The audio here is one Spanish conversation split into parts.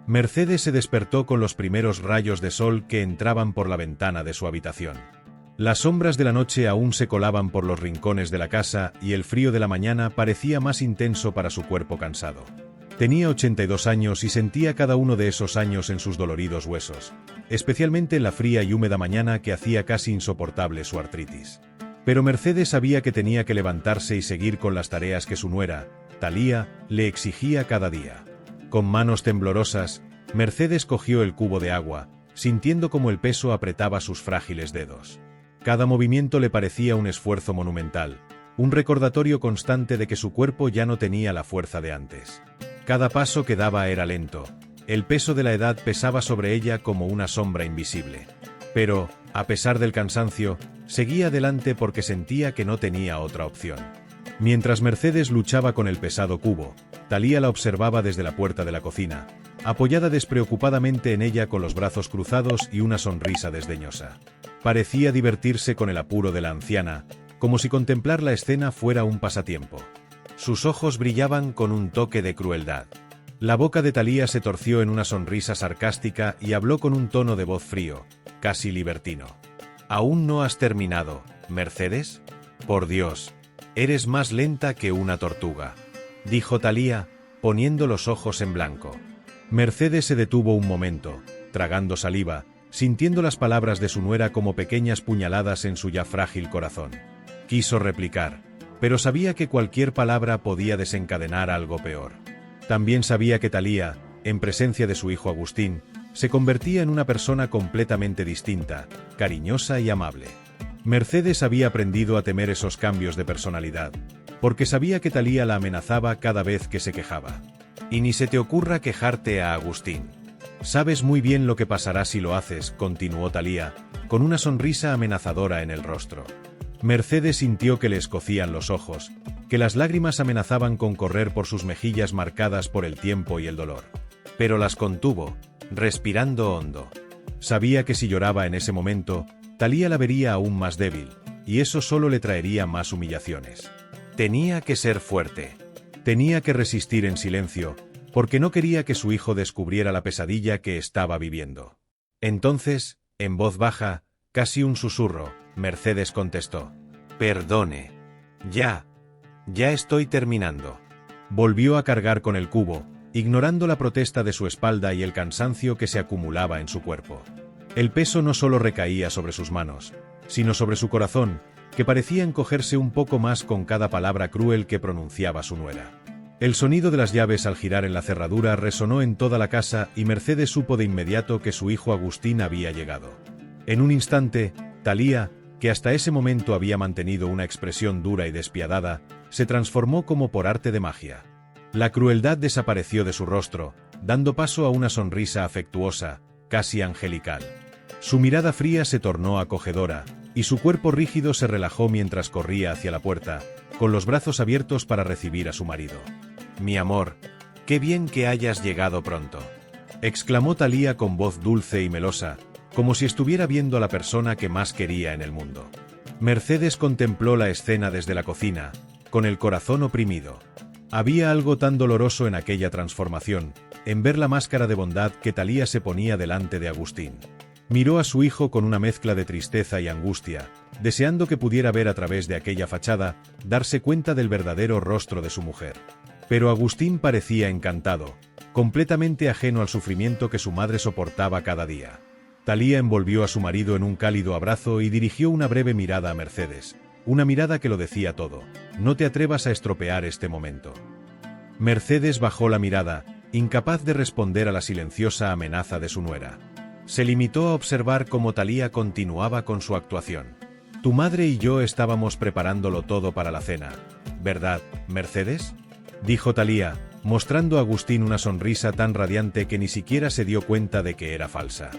Mercedes se despertó con los primeros rayos de sol que entraban por la ventana de su habitación. Las sombras de la noche aún se colaban por los rincones de la casa y el frío de la mañana parecía más intenso para su cuerpo cansado. Tenía 82 años y sentía cada uno de esos años en sus doloridos huesos, especialmente en la fría y húmeda mañana que hacía casi insoportable su artritis. Pero Mercedes sabía que tenía que levantarse y seguir con las tareas que su nuera, Thalía, le exigía cada día. Con manos temblorosas, Mercedes cogió el cubo de agua, sintiendo cómo el peso apretaba sus frágiles dedos. Cada movimiento le parecía un esfuerzo monumental, un recordatorio constante de que su cuerpo ya no tenía la fuerza de antes. Cada paso que daba era lento, el peso de la edad pesaba sobre ella como una sombra invisible. Pero, a pesar del cansancio, seguía adelante porque sentía que no tenía otra opción. Mientras Mercedes luchaba con el pesado cubo, Thalía la observaba desde la puerta de la cocina, apoyada despreocupadamente en ella con los brazos cruzados y una sonrisa desdeñosa. Parecía divertirse con el apuro de la anciana, como si contemplar la escena fuera un pasatiempo. Sus ojos brillaban con un toque de crueldad. La boca de Thalía se torció en una sonrisa sarcástica y habló con un tono de voz frío, casi libertino. ¿Aún no has terminado, Mercedes? Por Dios, eres más lenta que una tortuga, dijo Thalía, poniendo los ojos en blanco. Mercedes se detuvo un momento, tragando saliva, sintiendo las palabras de su nuera como pequeñas puñaladas en su ya frágil corazón. Quiso replicar, pero sabía que cualquier palabra podía desencadenar algo peor. También sabía que Thalía, en presencia de su hijo Agustín, se convertía en una persona completamente distinta, cariñosa y amable. Mercedes había aprendido a temer esos cambios de personalidad, porque sabía que Thalía la amenazaba cada vez que se quejaba. Y ni se te ocurra quejarte a Agustín. Sabes muy bien lo que pasará si lo haces, continuó Thalía, con una sonrisa amenazadora en el rostro. Mercedes sintió que le escocían los ojos, que las lágrimas amenazaban con correr por sus mejillas marcadas por el tiempo y el dolor. Pero las contuvo, respirando hondo. Sabía que si lloraba en ese momento, Thalía la vería aún más débil, y eso solo le traería más humillaciones. Tenía que ser fuerte. Tenía que resistir en silencio, porque no quería que su hijo descubriera la pesadilla que estaba viviendo. Entonces, en voz baja, casi un susurro, Mercedes contestó: «Perdone. Ya estoy terminando». Volvió a cargar con el cubo, ignorando la protesta de su espalda y el cansancio que se acumulaba en su cuerpo. El peso no solo recaía sobre sus manos, sino sobre su corazón, que parecía encogerse un poco más con cada palabra cruel que pronunciaba su nuera. El sonido de las llaves al girar en la cerradura resonó en toda la casa y Mercedes supo de inmediato que su hijo Agustín había llegado. En un instante, Thalía, que hasta ese momento había mantenido una expresión dura y despiadada, se transformó como por arte de magia. La crueldad desapareció de su rostro, dando paso a una sonrisa afectuosa, casi angelical. Su mirada fría se tornó acogedora, y su cuerpo rígido se relajó mientras corría hacia la puerta, con los brazos abiertos para recibir a su marido. «Mi amor, qué bien que hayas llegado pronto», exclamó Thalía con voz dulce y melosa, como si estuviera viendo a la persona que más quería en el mundo. Mercedes contempló la escena desde la cocina, con el corazón oprimido. Había algo tan doloroso en aquella transformación, en ver la máscara de bondad que Thalía se ponía delante de Agustín. Miró a su hijo con una mezcla de tristeza y angustia, deseando que pudiera ver a través de aquella fachada, darse cuenta del verdadero rostro de su mujer. Pero Agustín parecía encantado, completamente ajeno al sufrimiento que su madre soportaba cada día. Thalía envolvió a su marido en un cálido abrazo y dirigió una breve mirada a Mercedes, una mirada que lo decía todo: «No te atrevas a estropear este momento». Mercedes bajó la mirada, incapaz de responder a la silenciosa amenaza de su nuera. Se limitó a observar cómo Thalía continuaba con su actuación. «Tu madre y yo estábamos preparándolo todo para la cena, ¿verdad, Mercedes?», dijo Thalía, mostrando a Agustín una sonrisa tan radiante que ni siquiera se dio cuenta de que era falsa.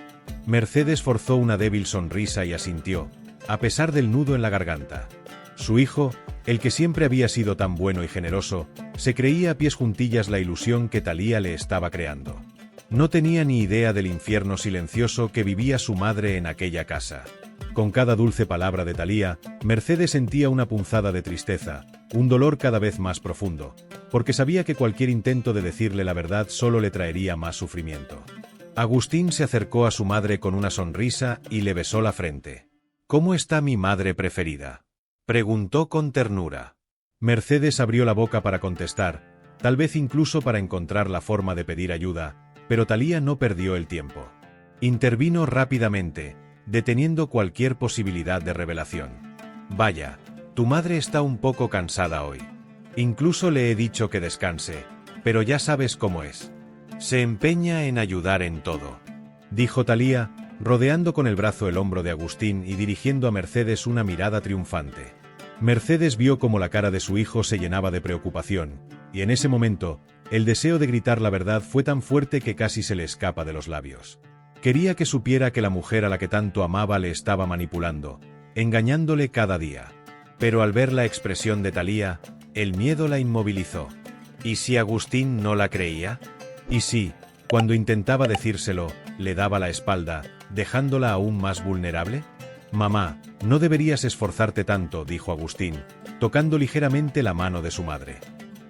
Mercedes forzó una débil sonrisa y asintió, a pesar del nudo en la garganta. Su hijo, el que siempre había sido tan bueno y generoso, se creía a pies juntillas la ilusión que Thalía le estaba creando. No tenía ni idea del infierno silencioso que vivía su madre en aquella casa. Con cada dulce palabra de Talía, Mercedes sentía una punzada de tristeza, un dolor cada vez más profundo, porque sabía que cualquier intento de decirle la verdad solo le traería más sufrimiento. Agustín se acercó a su madre con una sonrisa y le besó la frente. «¿Cómo está mi madre preferida?», preguntó con ternura. Mercedes abrió la boca para contestar, tal vez incluso para encontrar la forma de pedir ayuda, pero Talía no perdió el tiempo. Intervino rápidamente, deteniendo cualquier posibilidad de revelación. «Vaya, tu madre está un poco cansada hoy. Incluso le he dicho que descanse, pero ya sabes cómo es. Se empeña en ayudar en todo», dijo Talía, rodeando con el brazo el hombro de Agustín y dirigiendo a Mercedes una mirada triunfante. Mercedes vio cómo la cara de su hijo se llenaba de preocupación, y en ese momento, el deseo de gritar la verdad fue tan fuerte que casi se le escapa de los labios. Quería que supiera que la mujer a la que tanto amaba le estaba manipulando, engañándole cada día. Pero al ver la expresión de Talía, el miedo la inmovilizó. ¿Y si Agustín no la creía? ¿Y si, cuando intentaba decírselo, le daba la espalda, dejándola aún más vulnerable? «Mamá, no deberías esforzarte tanto», dijo Agustín, tocando ligeramente la mano de su madre.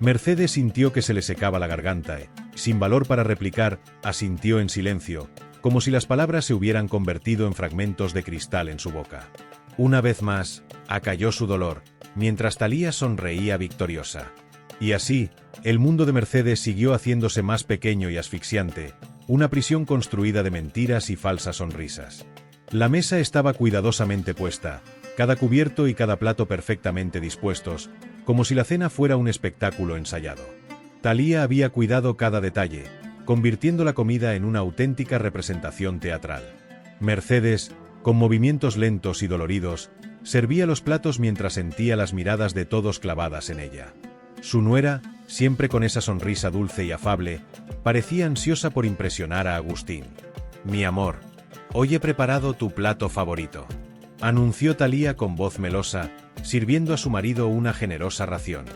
Mercedes sintió que se le secaba la garganta y, sin valor para replicar, asintió en silencio, como si las palabras se hubieran convertido en fragmentos de cristal en su boca. Una vez más, acalló su dolor, mientras Talía sonreía victoriosa. Y así, el mundo de Mercedes siguió haciéndose más pequeño y asfixiante, una prisión construida de mentiras y falsas sonrisas. La mesa estaba cuidadosamente puesta, cada cubierto y cada plato perfectamente dispuestos, como si la cena fuera un espectáculo ensayado. Talía había cuidado cada detalle, convirtiendo la comida en una auténtica representación teatral. Mercedes, con movimientos lentos y doloridos, servía los platos mientras sentía las miradas de todos clavadas en ella. Su nuera, siempre con esa sonrisa dulce y afable, parecía ansiosa por impresionar a Agustín. «Mi amor, hoy he preparado tu plato favorito», anunció Talía con voz melosa, sirviendo a su marido una generosa ración.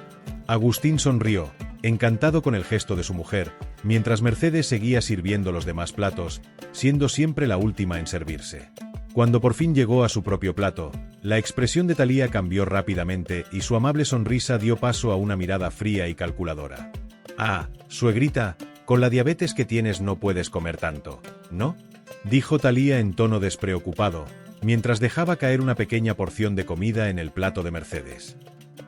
Agustín sonrió, encantado con el gesto de su mujer, mientras Mercedes seguía sirviendo los demás platos, siendo siempre la última en servirse. Cuando por fin llegó a su propio plato, la expresión de Talía cambió rápidamente y su amable sonrisa dio paso a una mirada fría y calculadora. «Ah, suegrita, con la diabetes que tienes no puedes comer tanto, ¿no?», dijo Talía en tono despreocupado, mientras dejaba caer una pequeña porción de comida en el plato de Mercedes.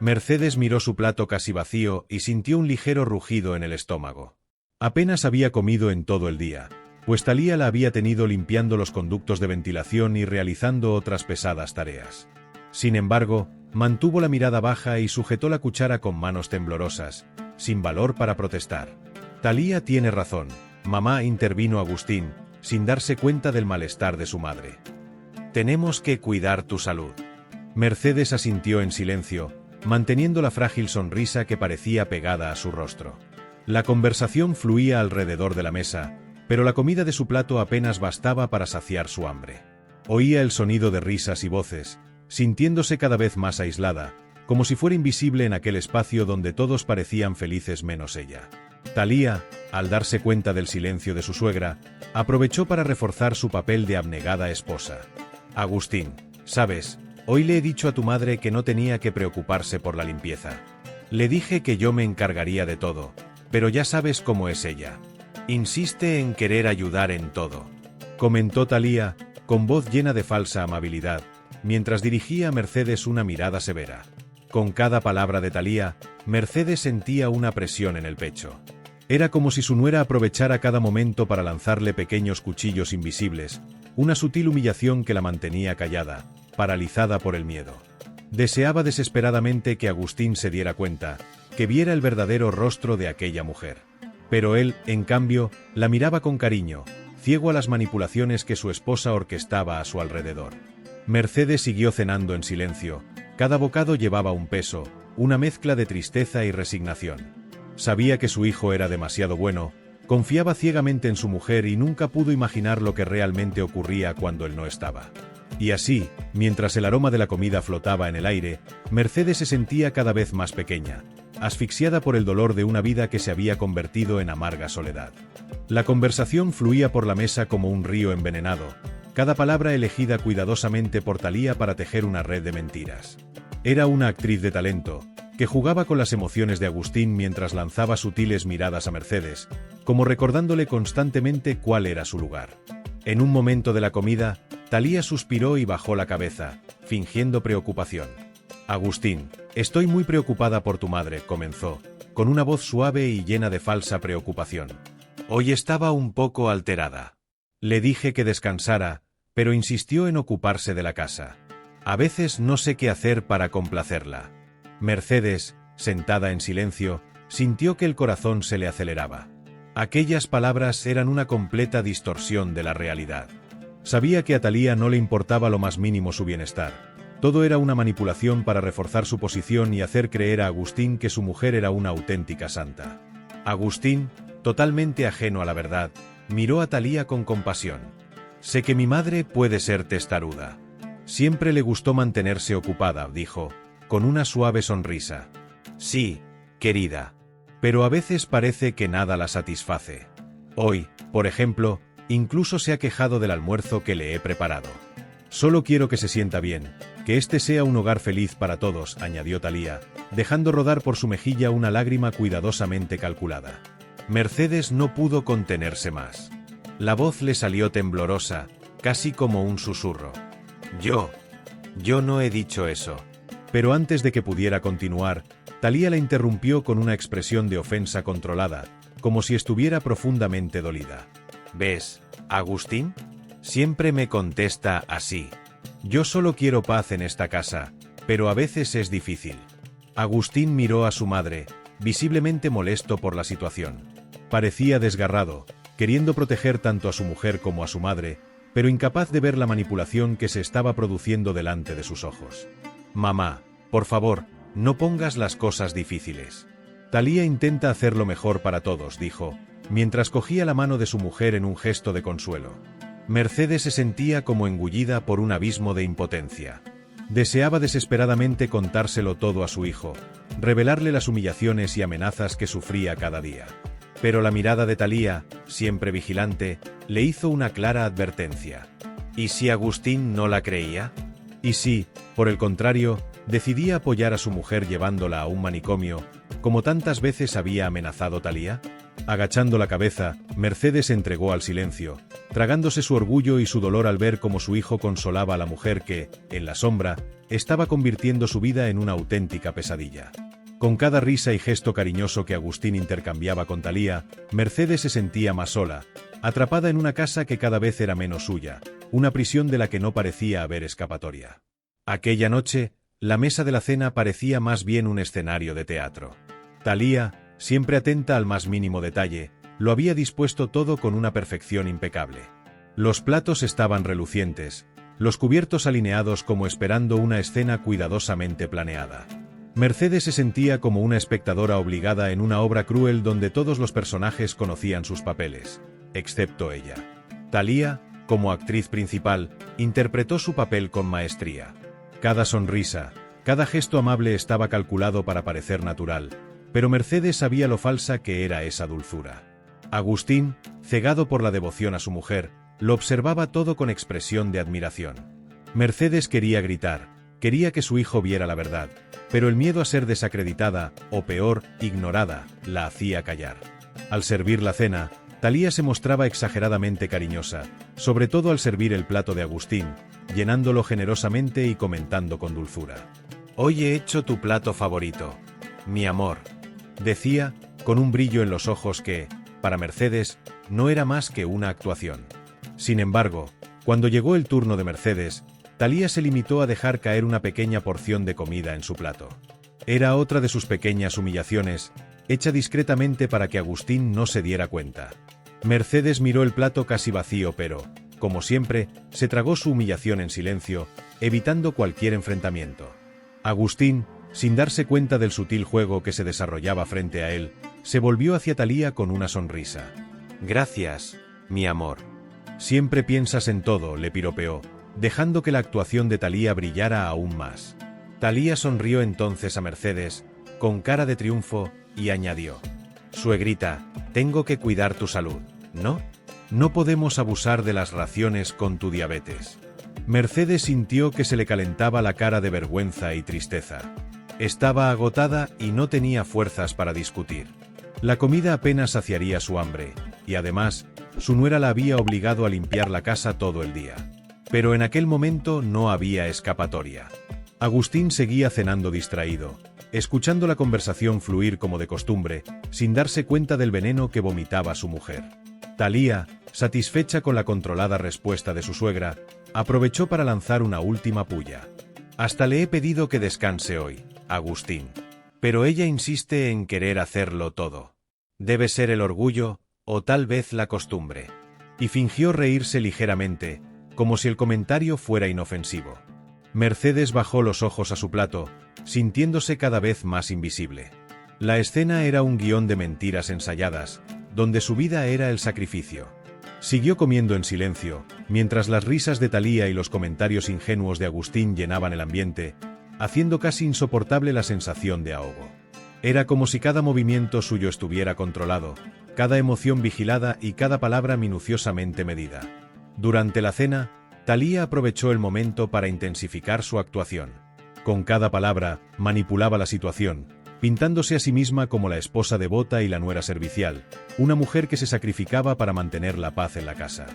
Mercedes miró su plato casi vacío y sintió un ligero rugido en el estómago. Apenas había comido en todo el día, pues Talía la había tenido limpiando los conductos de ventilación y realizando otras pesadas tareas. Sin embargo, mantuvo la mirada baja y sujetó la cuchara con manos temblorosas, sin valor para protestar. «Talía tiene razón, mamá», intervino Agustín, sin darse cuenta del malestar de su madre. «Tenemos que cuidar tu salud». Mercedes asintió en silencio, manteniendo la frágil sonrisa que parecía pegada a su rostro. La conversación fluía alrededor de la mesa, pero la comida de su plato apenas bastaba para saciar su hambre. Oía el sonido de risas y voces, sintiéndose cada vez más aislada, como si fuera invisible en aquel espacio donde todos parecían felices menos ella. Talía, al darse cuenta del silencio de su suegra, aprovechó para reforzar su papel de abnegada esposa. «Agustín, sabes, hoy le he dicho a tu madre que no tenía que preocuparse por la limpieza. Le dije que yo me encargaría de todo, pero ya sabes cómo es ella. Insiste en querer ayudar en todo», comentó Talía, con voz llena de falsa amabilidad, mientras dirigía a Mercedes una mirada severa. Con cada palabra de Talía, Mercedes sentía una presión en el pecho. Era como si su nuera aprovechara cada momento para lanzarle pequeños cuchillos invisibles, una sutil humillación que la mantenía callada, paralizada por el miedo. Deseaba desesperadamente que Agustín se diera cuenta, que viera el verdadero rostro de aquella mujer. Pero él, en cambio, la miraba con cariño, ciego a las manipulaciones que su esposa orquestaba a su alrededor. Mercedes siguió cenando en silencio. Cada bocado llevaba un peso, una mezcla de tristeza y resignación. Sabía que su hijo era demasiado bueno, confiaba ciegamente en su mujer y nunca pudo imaginar lo que realmente ocurría cuando él no estaba. Y así, mientras el aroma de la comida flotaba en el aire, Mercedes se sentía cada vez más pequeña, asfixiada por el dolor de una vida que se había convertido en amarga soledad. La conversación fluía por la mesa como un río envenenado, cada palabra elegida cuidadosamente por Thalía para tejer una red de mentiras. Era una actriz de talento, que jugaba con las emociones de Agustín mientras lanzaba sutiles miradas a Mercedes, como recordándole constantemente cuál era su lugar. En un momento de la comida, Thalía suspiró y bajó la cabeza, fingiendo preocupación. Agustín, estoy muy preocupada por tu madre, comenzó, con una voz suave y llena de falsa preocupación. Hoy estaba un poco alterada. Le dije que descansara, pero insistió en ocuparse de la casa. A veces no sé qué hacer para complacerla. Mercedes, sentada en silencio, sintió que el corazón se le aceleraba. Aquellas palabras eran una completa distorsión de la realidad. Sabía que a Thalía no le importaba lo más mínimo su bienestar. Todo era una manipulación para reforzar su posición y hacer creer a Agustín que su mujer era una auténtica santa. Agustín, totalmente ajeno a la verdad, miró a Thalía con compasión. Sé que mi madre puede ser testaruda. Siempre le gustó mantenerse ocupada, dijo, con una suave sonrisa. Sí, querida. Pero a veces parece que nada la satisface. Hoy, por ejemplo, incluso se ha quejado del almuerzo que le he preparado. Solo quiero que se sienta bien, que este sea un hogar feliz para todos, añadió Thalía, dejando rodar por su mejilla una lágrima cuidadosamente calculada. Mercedes no pudo contenerse más. La voz le salió temblorosa, casi como un susurro. Yo no he dicho eso. Pero antes de que pudiera continuar, Thalía la interrumpió con una expresión de ofensa controlada, como si estuviera profundamente dolida. ¿Ves, Agustín? Siempre me contesta así. Yo solo quiero paz en esta casa, pero a veces es difícil. Agustín miró a su madre, visiblemente molesto por la situación. Parecía desgarrado, queriendo proteger tanto a su mujer como a su madre, pero incapaz de ver la manipulación que se estaba produciendo delante de sus ojos. Mamá, por favor, no pongas las cosas difíciles. Thalía intenta hacer lo mejor para todos, dijo, mientras cogía la mano de su mujer en un gesto de consuelo. Mercedes se sentía como engullida por un abismo de impotencia. Deseaba desesperadamente contárselo todo a su hijo, revelarle las humillaciones y amenazas que sufría cada día. Pero la mirada de Thalía, siempre vigilante, le hizo una clara advertencia. ¿Y si Agustín no la creía? ¿Y si, por el contrario, decidía apoyar a su mujer llevándola a un manicomio, como tantas veces había amenazado Thalía? Agachando la cabeza, Mercedes se entregó al silencio, tragándose su orgullo y su dolor al ver cómo su hijo consolaba a la mujer que, en la sombra, estaba convirtiendo su vida en una auténtica pesadilla. Con cada risa y gesto cariñoso que Agustín intercambiaba con Thalía, Mercedes se sentía más sola, atrapada en una casa que cada vez era menos suya, una prisión de la que no parecía haber escapatoria. Aquella noche, la mesa de la cena parecía más bien un escenario de teatro. Thalía, siempre atenta al más mínimo detalle, lo había dispuesto todo con una perfección impecable. Los platos estaban relucientes, los cubiertos alineados como esperando una escena cuidadosamente planeada. Mercedes se sentía como una espectadora obligada en una obra cruel donde todos los personajes conocían sus papeles, excepto ella. Thalía, como actriz principal, interpretó su papel con maestría. Cada sonrisa, cada gesto amable estaba calculado para parecer natural, pero Mercedes sabía lo falsa que era esa dulzura. Agustín, cegado por la devoción a su mujer, lo observaba todo con expresión de admiración. Mercedes quería gritar, quería que su hijo viera la verdad, pero el miedo a ser desacreditada, o peor, ignorada, la hacía callar. Al servir la cena, Thalía se mostraba exageradamente cariñosa, sobre todo al servir el plato de Agustín, llenándolo generosamente y comentando con dulzura. «Hoy he hecho tu plato favorito, mi amor», decía, con un brillo en los ojos que, para Mercedes, no era más que una actuación. Sin embargo, cuando llegó el turno de Mercedes, Thalía se limitó a dejar caer una pequeña porción de comida en su plato. Era otra de sus pequeñas humillaciones, hecha discretamente para que Agustín no se diera cuenta. Mercedes miró el plato casi vacío pero, como siempre, se tragó su humillación en silencio, evitando cualquier enfrentamiento. Agustín, sin darse cuenta del sutil juego que se desarrollaba frente a él, se volvió hacia Thalía con una sonrisa. «Gracias, mi amor. Siempre piensas en todo», le piropeó, dejando que la actuación de Thalía brillara aún más. Thalía sonrió entonces a Mercedes, con cara de triunfo, y añadió: «Suegrita, tengo que cuidar tu salud, ¿no? No podemos abusar de las raciones con tu diabetes. Mercedes sintió que se le calentaba la cara de vergüenza y tristeza. Estaba agotada y no tenía fuerzas para discutir. La comida apenas saciaría su hambre, y además, su nuera la había obligado a limpiar la casa todo el día. Pero en aquel momento no había escapatoria. Agustín seguía cenando distraído, escuchando la conversación fluir como de costumbre, sin darse cuenta del veneno que vomitaba su mujer. Talía, satisfecha con la controlada respuesta de su suegra, aprovechó para lanzar una última pulla. Hasta le he pedido que descanse hoy, Agustín. Pero ella insiste en querer hacerlo todo. Debe ser el orgullo, o tal vez la costumbre. Y fingió reírse ligeramente, como si el comentario fuera inofensivo. Mercedes bajó los ojos a su plato, sintiéndose cada vez más invisible. La escena era un guión de mentiras ensayadas, donde su vida era el sacrificio. Siguió comiendo en silencio, mientras las risas de Talía y los comentarios ingenuos de Agustín llenaban el ambiente, haciendo casi insoportable la sensación de ahogo. Era como si cada movimiento suyo estuviera controlado, cada emoción vigilada y cada palabra minuciosamente medida. Durante la cena, Talía aprovechó el momento para intensificar su actuación. Con cada palabra, manipulaba la situación, pintándose a sí misma como la esposa devota y la nuera servicial, una mujer que se sacrificaba para mantener la paz en la casa.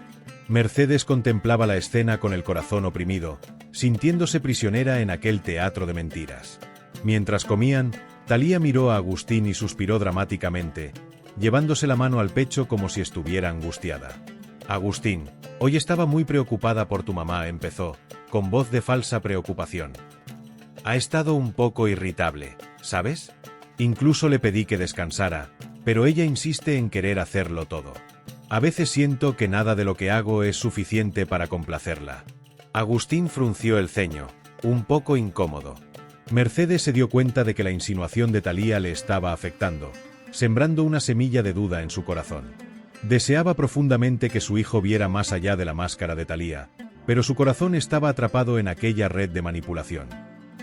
Mercedes contemplaba la escena con el corazón oprimido, sintiéndose prisionera en aquel teatro de mentiras. Mientras comían, Talía miró a Agustín y suspiró dramáticamente, llevándose la mano al pecho como si estuviera angustiada. Agustín, hoy estaba muy preocupada por tu mamá, empezó, con voz de falsa preocupación. Ha estado un poco irritable, ¿sabes? Incluso le pedí que descansara, pero ella insiste en querer hacerlo todo. A veces siento que nada de lo que hago es suficiente para complacerla. Agustín frunció el ceño, un poco incómodo. Mercedes se dio cuenta de que la insinuación de Talía le estaba afectando, sembrando una semilla de duda en su corazón. Deseaba profundamente que su hijo viera más allá de la máscara de Talía, pero su corazón estaba atrapado en aquella red de manipulación.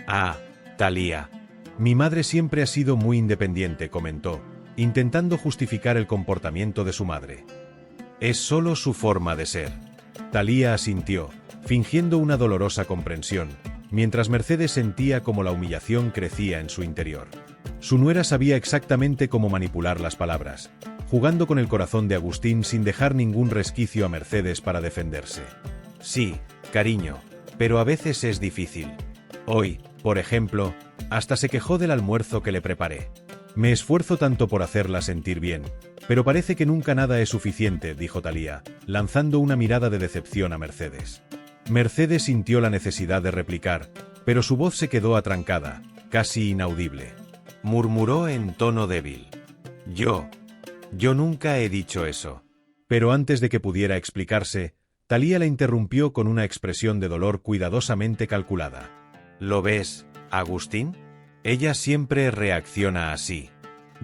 Ah, Talía. Mi madre siempre ha sido muy independiente, comentó, intentando justificar el comportamiento de su madre. Es solo su forma de ser. Talía asintió, fingiendo una dolorosa comprensión, mientras Mercedes sentía como la humillación crecía en su interior. Su nuera sabía exactamente cómo manipular las palabras, jugando con el corazón de Agustín sin dejar ningún resquicio a Mercedes para defenderse. Sí, cariño, pero a veces es difícil. Hoy, por ejemplo, hasta se quejó del almuerzo que le preparé. Me esfuerzo tanto por hacerla sentir bien, pero parece que nunca nada es suficiente, dijo Talía, lanzando una mirada de decepción a Mercedes. Mercedes sintió la necesidad de replicar, pero su voz se quedó atrancada, casi inaudible. Murmuró en tono débil. Yo nunca he dicho eso. Pero antes de que pudiera explicarse, Talía la interrumpió con una expresión de dolor cuidadosamente calculada. ¿Lo ves, Agustín? Ella siempre reacciona así.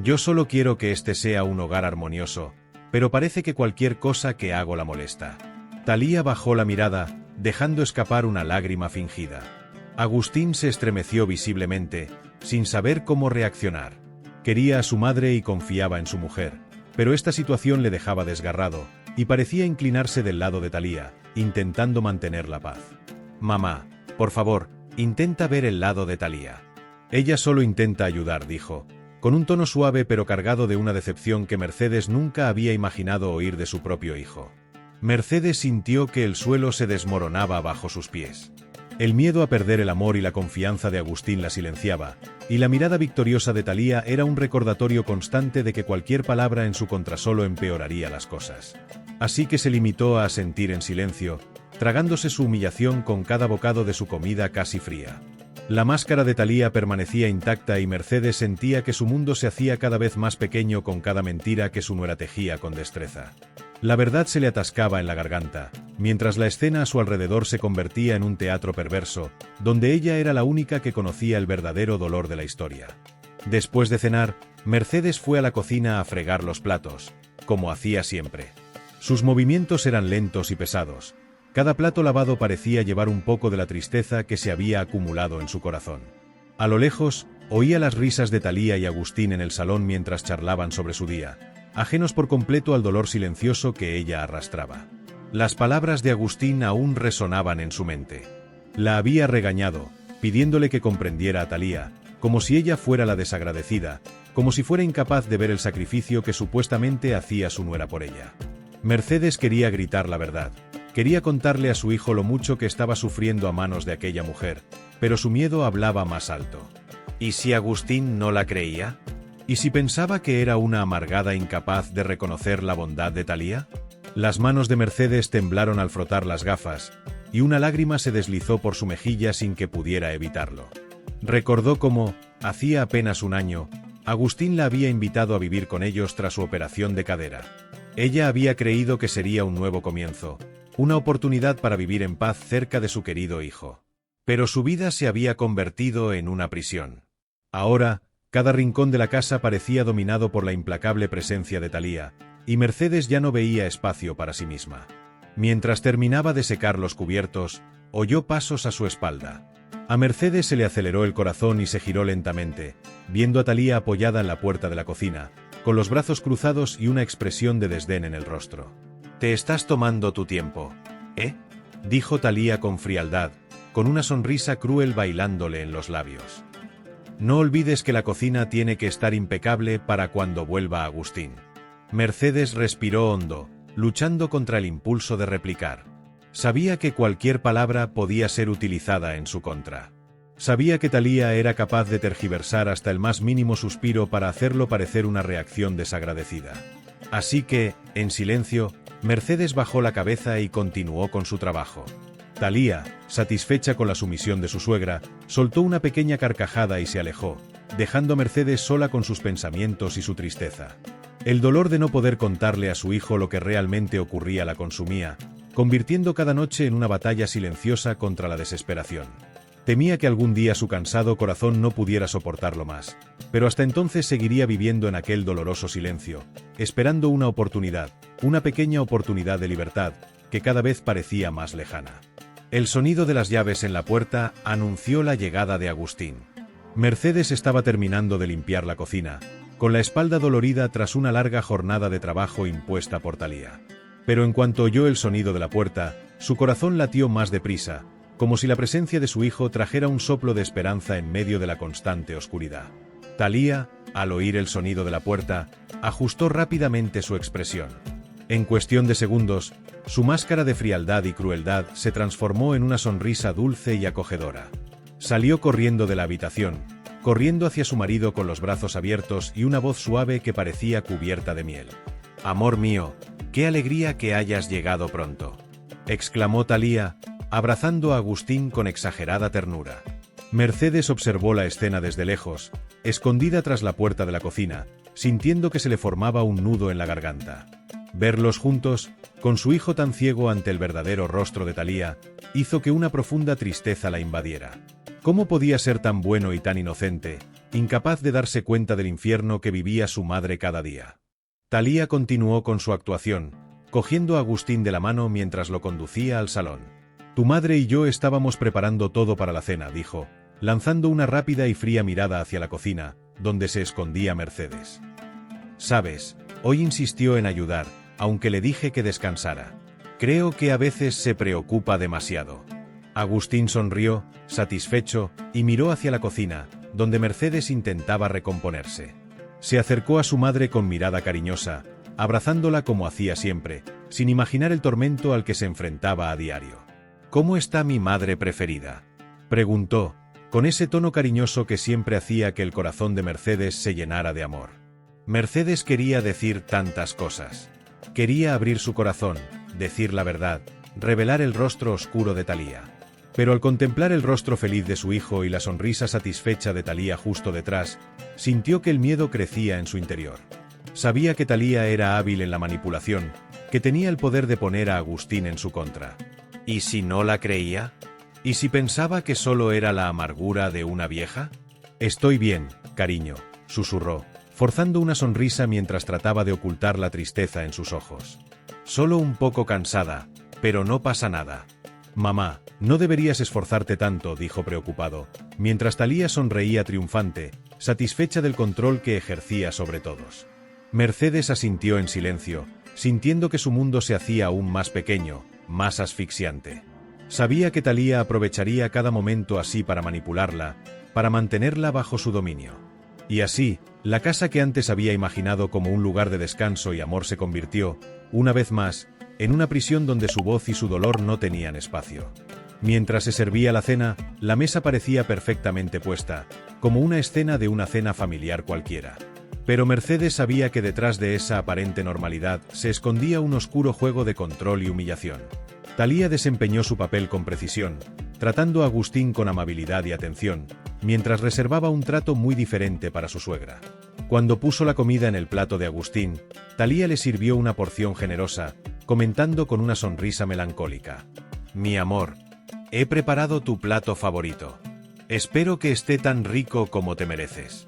Yo solo quiero que este sea un hogar armonioso, pero parece que cualquier cosa que hago la molesta. Talía bajó la mirada, dejando escapar una lágrima fingida. Agustín se estremeció visiblemente, sin saber cómo reaccionar. Quería a su madre y confiaba en su mujer, pero esta situación le dejaba desgarrado, y parecía inclinarse del lado de Talía, intentando mantener la paz. Mamá, por favor, intenta ver el lado de Talía. Ella solo intenta ayudar, dijo, con un tono suave pero cargado de una decepción que Mercedes nunca había imaginado oír de su propio hijo. Mercedes sintió que el suelo se desmoronaba bajo sus pies. El miedo a perder el amor y la confianza de Agustín la silenciaba, y la mirada victoriosa de Talía era un recordatorio constante de que cualquier palabra en su contra solo empeoraría las cosas. Así que se limitó a asentir en silencio, tragándose su humillación con cada bocado de su comida casi fría. La máscara de Talía permanecía intacta y Mercedes sentía que su mundo se hacía cada vez más pequeño con cada mentira que su nuera tejía con destreza. La verdad se le atascaba en la garganta, mientras la escena a su alrededor se convertía en un teatro perverso, donde ella era la única que conocía el verdadero dolor de la historia. Después de cenar, Mercedes fue a la cocina a fregar los platos, como hacía siempre. Sus movimientos eran lentos y pesados. Cada plato lavado parecía llevar un poco de la tristeza que se había acumulado en su corazón. A lo lejos, oía las risas de Talía y Agustín en el salón mientras charlaban sobre su día, ajenos por completo al dolor silencioso que ella arrastraba. Las palabras de Agustín aún resonaban en su mente. La había regañado, pidiéndole que comprendiera a Thalía, como si ella fuera la desagradecida, como si fuera incapaz de ver el sacrificio que supuestamente hacía su nuera por ella. Mercedes quería gritar la verdad. Quería contarle a su hijo lo mucho que estaba sufriendo a manos de aquella mujer, pero su miedo hablaba más alto. ¿Y si Agustín no la creía? ¿Y si pensaba que era una amargada incapaz de reconocer la bondad de Thalía? Las manos de Mercedes temblaron al frotar las gafas, y una lágrima se deslizó por su mejilla sin que pudiera evitarlo. Recordó cómo, hacía apenas un año, Agustín la había invitado a vivir con ellos tras su operación de cadera. Ella había creído que sería un nuevo comienzo, una oportunidad para vivir en paz cerca de su querido hijo. Pero su vida se había convertido en una prisión. Ahora, cada rincón de la casa parecía dominado por la implacable presencia de Thalía, y Mercedes ya no veía espacio para sí misma. Mientras terminaba de secar los cubiertos, oyó pasos a su espalda. A Mercedes se le aceleró el corazón y se giró lentamente, viendo a Thalía apoyada en la puerta de la cocina, con los brazos cruzados y una expresión de desdén en el rostro. «Te estás tomando tu tiempo, ¿eh?», dijo Thalía con frialdad, con una sonrisa cruel bailándole en los labios. «No olvides que la cocina tiene que estar impecable para cuando vuelva Agustín». Mercedes respiró hondo, luchando contra el impulso de replicar. Sabía que cualquier palabra podía ser utilizada en su contra. Sabía que Thalía era capaz de tergiversar hasta el más mínimo suspiro para hacerlo parecer una reacción desagradecida. Así que, en silencio, Mercedes bajó la cabeza y continuó con su trabajo. Thalía, satisfecha con la sumisión de su suegra, soltó una pequeña carcajada y se alejó, dejando a Mercedes sola con sus pensamientos y su tristeza. El dolor de no poder contarle a su hijo lo que realmente ocurría la consumía, convirtiendo cada noche en una batalla silenciosa contra la desesperación. Temía que algún día su cansado corazón no pudiera soportarlo más, pero hasta entonces seguiría viviendo en aquel doloroso silencio, esperando una oportunidad, una pequeña oportunidad de libertad, que cada vez parecía más lejana. El sonido de las llaves en la puerta anunció la llegada de Agustín. Mercedes estaba terminando de limpiar la cocina, con la espalda dolorida tras una larga jornada de trabajo impuesta por Thalía. Pero en cuanto oyó el sonido de la puerta, su corazón latió más deprisa, como si la presencia de su hijo trajera un soplo de esperanza en medio de la constante oscuridad. Thalía, al oír el sonido de la puerta, ajustó rápidamente su expresión. En cuestión de segundos, su máscara de frialdad y crueldad se transformó en una sonrisa dulce y acogedora. Salió corriendo de la habitación, corriendo hacia su marido con los brazos abiertos y una voz suave que parecía cubierta de miel. «Amor mío, qué alegría que hayas llegado pronto», exclamó Thalía, abrazando a Agustín con exagerada ternura. Mercedes observó la escena desde lejos, escondida tras la puerta de la cocina, sintiendo que se le formaba un nudo en la garganta. Verlos juntos, con su hijo tan ciego ante el verdadero rostro de Thalía, hizo que una profunda tristeza la invadiera. ¿Cómo podía ser tan bueno y tan inocente, incapaz de darse cuenta del infierno que vivía su madre cada día? Thalía continuó con su actuación, cogiendo a Agustín de la mano mientras lo conducía al salón. «Tu madre y yo estábamos preparando todo para la cena», dijo, lanzando una rápida y fría mirada hacia la cocina, donde se escondía Mercedes. «Sabes, hoy insistió en ayudar, aunque le dije que descansara. Creo que a veces se preocupa demasiado». Agustín sonrió, satisfecho, y miró hacia la cocina, donde Mercedes intentaba recomponerse. Se acercó a su madre con mirada cariñosa, abrazándola como hacía siempre, sin imaginar el tormento al que se enfrentaba a diario. «¿Cómo está mi madre preferida?», preguntó, con ese tono cariñoso que siempre hacía que el corazón de Mercedes se llenara de amor. Mercedes quería decir tantas cosas. Quería abrir su corazón, decir la verdad, revelar el rostro oscuro de Thalía. Pero al contemplar el rostro feliz de su hijo y la sonrisa satisfecha de Thalía justo detrás, sintió que el miedo crecía en su interior. Sabía que Thalía era hábil en la manipulación, que tenía el poder de poner a Agustín en su contra. ¿Y si no la creía? ¿Y si pensaba que solo era la amargura de una vieja? «Estoy bien, cariño», susurró, forzando una sonrisa mientras trataba de ocultar la tristeza en sus ojos. «Solo un poco cansada, pero no pasa nada». «Mamá, no deberías esforzarte tanto», dijo preocupado, mientras Thalía sonreía triunfante, satisfecha del control que ejercía sobre todos. Mercedes asintió en silencio, sintiendo que su mundo se hacía aún más pequeño, más asfixiante. Sabía que Thalía aprovecharía cada momento así para manipularla, para mantenerla bajo su dominio. Y así, la casa que antes había imaginado como un lugar de descanso y amor se convirtió, una vez más, en una prisión donde su voz y su dolor no tenían espacio. Mientras se servía la cena, la mesa parecía perfectamente puesta, como una escena de una cena familiar cualquiera. Pero Mercedes sabía que detrás de esa aparente normalidad se escondía un oscuro juego de control y humillación. Thalía desempeñó su papel con precisión, tratando a Agustín con amabilidad y atención, mientras reservaba un trato muy diferente para su suegra. Cuando puso la comida en el plato de Agustín, Thalía le sirvió una porción generosa, comentando con una sonrisa melancólica: «Mi amor, he preparado tu plato favorito. Espero que esté tan rico como te mereces».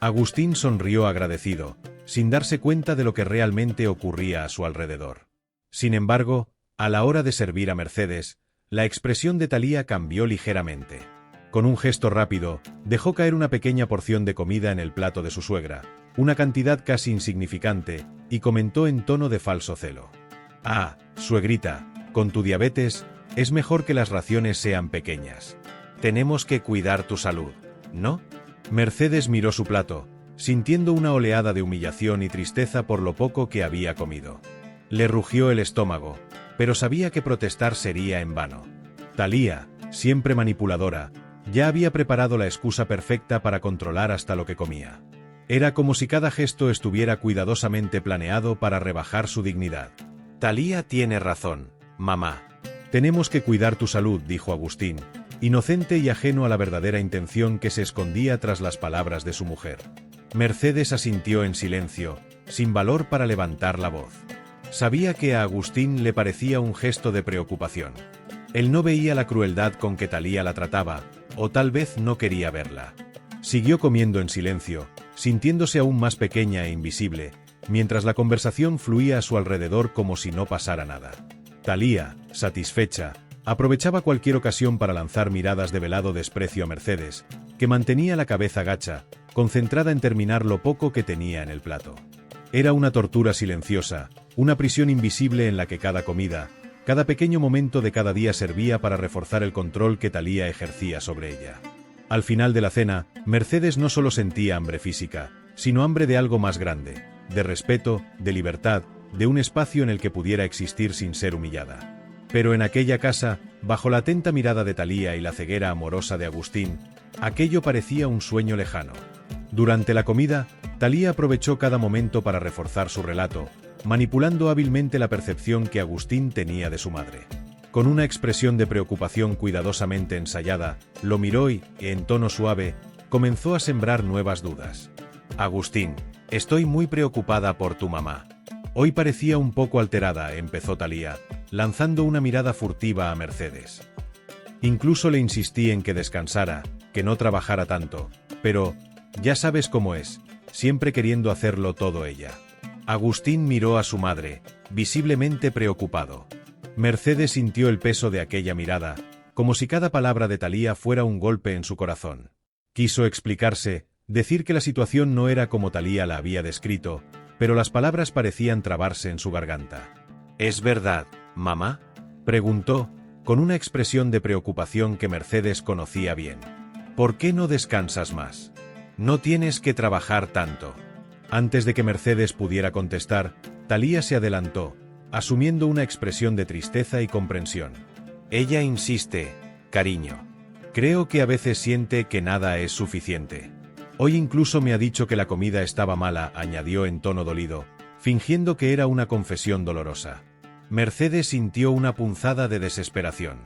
Agustín sonrió agradecido, sin darse cuenta de lo que realmente ocurría a su alrededor. Sin embargo, a la hora de servir a Mercedes, la expresión de Thalía cambió ligeramente. Con un gesto rápido, dejó caer una pequeña porción de comida en el plato de su suegra, una cantidad casi insignificante, y comentó en tono de falso celo: «Ah, suegrita, con tu diabetes, es mejor que las raciones sean pequeñas. Tenemos que cuidar tu salud, ¿no?». Mercedes miró su plato, sintiendo una oleada de humillación y tristeza por lo poco que había comido. Le rugió el estómago, pero sabía que protestar sería en vano. Thalía, siempre manipuladora, ya había preparado la excusa perfecta para controlar hasta lo que comía. Era como si cada gesto estuviera cuidadosamente planeado para rebajar su dignidad. «Thalía tiene razón, mamá. Tenemos que cuidar tu salud», dijo Agustín, inocente y ajeno a la verdadera intención que se escondía tras las palabras de su mujer. Mercedes asintió en silencio, sin valor para levantar la voz. Sabía que a Agustín le parecía un gesto de preocupación. Él no veía la crueldad con que Thalía la trataba, o tal vez no quería verla. Siguió comiendo en silencio, sintiéndose aún más pequeña e invisible, mientras la conversación fluía a su alrededor como si no pasara nada. Thalía, satisfecha, aprovechaba cualquier ocasión para lanzar miradas de velado desprecio a Mercedes, que mantenía la cabeza gacha, concentrada en terminar lo poco que tenía en el plato. Era una tortura silenciosa, una prisión invisible en la que cada comida, cada pequeño momento de cada día servía para reforzar el control que Thalía ejercía sobre ella. Al final de la cena, Mercedes no solo sentía hambre física, sino hambre de algo más grande, de respeto, de libertad, de un espacio en el que pudiera existir sin ser humillada. Pero en aquella casa, bajo la atenta mirada de Thalía y la ceguera amorosa de Agustín, aquello parecía un sueño lejano. Durante la comida, Thalía aprovechó cada momento para reforzar su relato, manipulando hábilmente la percepción que Agustín tenía de su madre. Con una expresión de preocupación cuidadosamente ensayada, lo miró y, en tono suave, comenzó a sembrar nuevas dudas. «Agustín, estoy muy preocupada por tu mamá. Hoy parecía un poco alterada», empezó Thalía, lanzando una mirada furtiva a Mercedes. «Incluso le insistí en que descansara, que no trabajara tanto, pero, ya sabes cómo es, siempre queriendo hacerlo todo ella». Agustín miró a su madre, visiblemente preocupado. Mercedes sintió el peso de aquella mirada, como si cada palabra de Thalía fuera un golpe en su corazón. Quiso explicarse, decir que la situación no era como Thalía la había descrito, pero las palabras parecían trabarse en su garganta. «¿Es verdad, mamá?», preguntó, con una expresión de preocupación que Mercedes conocía bien. «¿Por qué no descansas más? No tienes que trabajar tanto». Antes de que Mercedes pudiera contestar, Thalía se adelantó, asumiendo una expresión de tristeza y comprensión. «Ella insiste, cariño. Creo que a veces siente que nada es suficiente. Hoy incluso me ha dicho que la comida estaba mala», añadió en tono dolido, fingiendo que era una confesión dolorosa. Mercedes sintió una punzada de desesperación.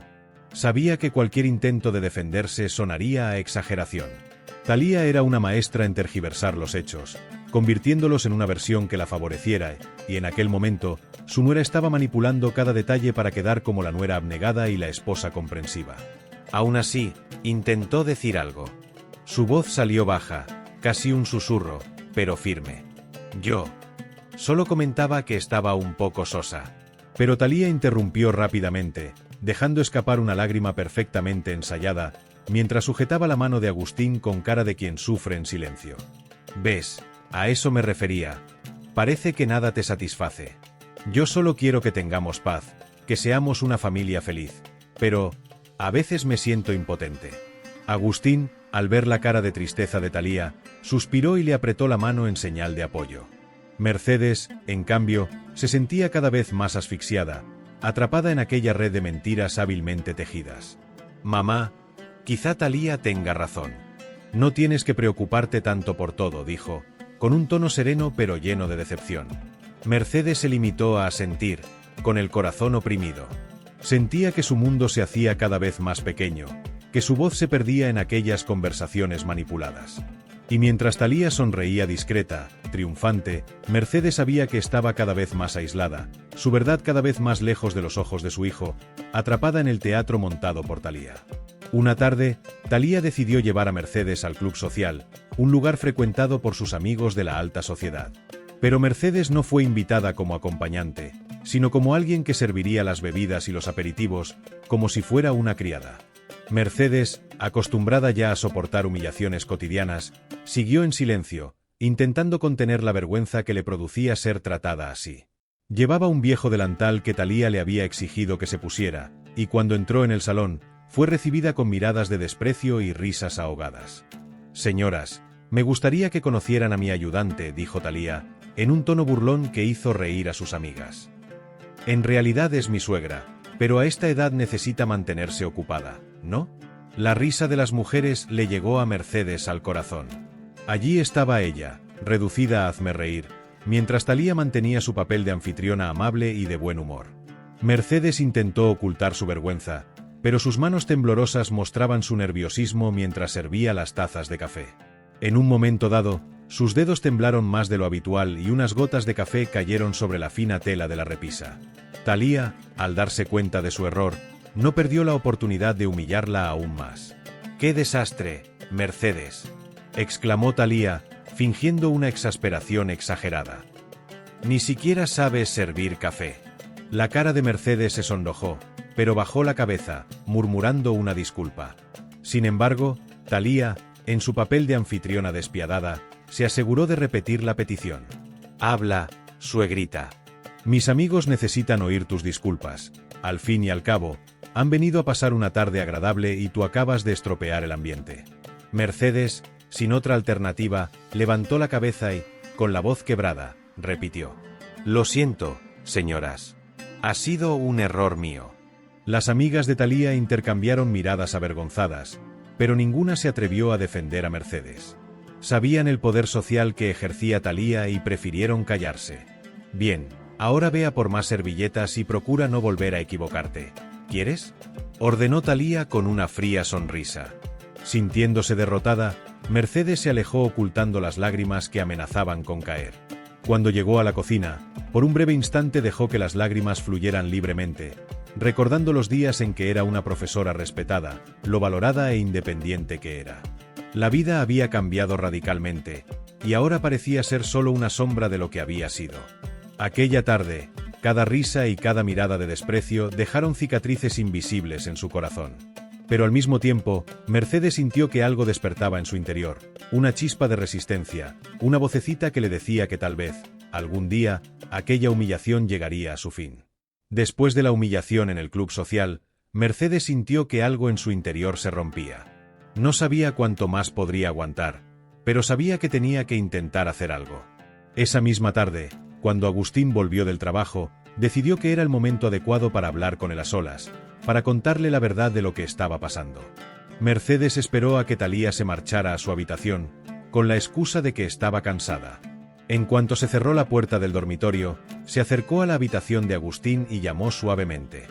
Sabía que cualquier intento de defenderse sonaría a exageración. Thalía era una maestra en tergiversar los hechos, convirtiéndolos en una versión que la favoreciera, y en aquel momento, su nuera estaba manipulando cada detalle para quedar como la nuera abnegada y la esposa comprensiva. Aún así, intentó decir algo. Su voz salió baja, casi un susurro, pero firme. «Yo solo comentaba que estaba un poco sosa». Pero Thalía interrumpió rápidamente, dejando escapar una lágrima perfectamente ensayada, mientras sujetaba la mano de Agustín con cara de quien sufre en silencio. «¿Ves? A eso me refería. Parece que nada te satisface. Yo solo quiero que tengamos paz, que seamos una familia feliz. Pero, a veces me siento impotente. Agustín, al ver la cara de tristeza de Thalía, suspiró y le apretó la mano en señal de apoyo. Mercedes, en cambio, se sentía cada vez más asfixiada, atrapada en aquella red de mentiras hábilmente tejidas. Mamá, quizá Thalía tenga razón. No tienes que preocuparte tanto por todo, dijo, con un tono sereno pero lleno de decepción. Mercedes se limitó a asentir, con el corazón oprimido. Sentía que su mundo se hacía cada vez más pequeño, que su voz se perdía en aquellas conversaciones manipuladas. Y mientras Thalía sonreía discreta, triunfante, Mercedes sabía que estaba cada vez más aislada, su verdad cada vez más lejos de los ojos de su hijo, atrapada en el teatro montado por Thalía. Una tarde, Thalía decidió llevar a Mercedes al club social, un lugar frecuentado por sus amigos de la alta sociedad. Pero Mercedes no fue invitada como acompañante, sino como alguien que serviría las bebidas y los aperitivos, como si fuera una criada. Mercedes, acostumbrada ya a soportar humillaciones cotidianas, siguió en silencio, intentando contener la vergüenza que le producía ser tratada así. Llevaba un viejo delantal que Thalía le había exigido que se pusiera, y cuando entró en el salón, fue recibida con miradas de desprecio y risas ahogadas. «Señoras, me gustaría que conocieran a mi ayudante», dijo Thalía, en un tono burlón que hizo reír a sus amigas. «En realidad es mi suegra, pero a esta edad necesita mantenerse ocupada, ¿no?». La risa de las mujeres le llegó a Mercedes al corazón. Allí estaba ella, reducida a hazmerreír, mientras Thalía mantenía su papel de anfitriona amable y de buen humor. Mercedes intentó ocultar su vergüenza, pero sus manos temblorosas mostraban su nerviosismo mientras servía las tazas de café. En un momento dado, sus dedos temblaron más de lo habitual y unas gotas de café cayeron sobre la fina tela de la repisa. Thalía, al darse cuenta de su error, no perdió la oportunidad de humillarla aún más. «¡Qué desastre, Mercedes!», exclamó Thalía, fingiendo una exasperación exagerada. «Ni siquiera sabes servir café». La cara de Mercedes se sonrojó, pero bajó la cabeza, murmurando una disculpa. Sin embargo, Thalía, en su papel de anfitriona despiadada, se aseguró de repetir la petición. «Habla, suegrita. Mis amigos necesitan oír tus disculpas. Al fin y al cabo, han venido a pasar una tarde agradable y tú acabas de estropear el ambiente». Mercedes, sin otra alternativa, levantó la cabeza y, con la voz quebrada, repitió: «Lo siento, señoras. Ha sido un error mío». Las amigas de Thalía intercambiaron miradas avergonzadas, pero ninguna se atrevió a defender a Mercedes. Sabían el poder social que ejercía Thalía y prefirieron callarse. «Bien, ahora ve a por más servilletas y procura no volver a equivocarte. ¿Quieres?», ordenó Thalía con una fría sonrisa. Sintiéndose derrotada, Mercedes se alejó ocultando las lágrimas que amenazaban con caer. Cuando llegó a la cocina, por un breve instante dejó que las lágrimas fluyeran libremente, recordando los días en que era una profesora respetada, lo valorada e independiente que era. La vida había cambiado radicalmente, y ahora parecía ser solo una sombra de lo que había sido. Aquella tarde, cada risa y cada mirada de desprecio dejaron cicatrices invisibles en su corazón. Pero al mismo tiempo, Mercedes sintió que algo despertaba en su interior, una chispa de resistencia, una vocecita que le decía que tal vez, algún día, aquella humillación llegaría a su fin. Después de la humillación en el club social, Mercedes sintió que algo en su interior se rompía. No sabía cuánto más podría aguantar, pero sabía que tenía que intentar hacer algo. Esa misma tarde, cuando Agustín volvió del trabajo, decidió que era el momento adecuado para hablar con él a solas, para contarle la verdad de lo que estaba pasando. Mercedes esperó a que Thalía se marchara a su habitación, con la excusa de que estaba cansada. En cuanto se cerró la puerta del dormitorio, se acercó a la habitación de Agustín y llamó suavemente.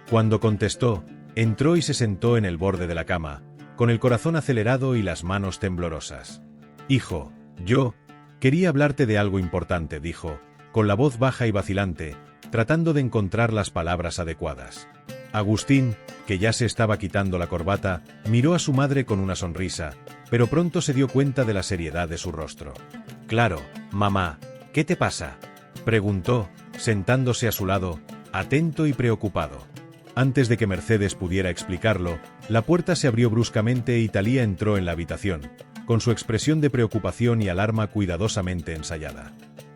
Cuando contestó, entró y se sentó en el borde de la cama, con el corazón acelerado y las manos temblorosas. «Hijo, yo quería hablarte de algo importante», dijo, con la voz baja y vacilante, tratando de encontrar las palabras adecuadas. Agustín, que ya se estaba quitando la corbata, miró a su madre con una sonrisa, pero pronto se dio cuenta de la seriedad de su rostro. «Claro, mamá, ¿qué te pasa?», preguntó, sentándose a su lado, atento y preocupado. Antes de que Mercedes pudiera explicarlo, la puerta se abrió bruscamente y Thalía entró en la habitación, con su expresión de preocupación y alarma cuidadosamente ensayada.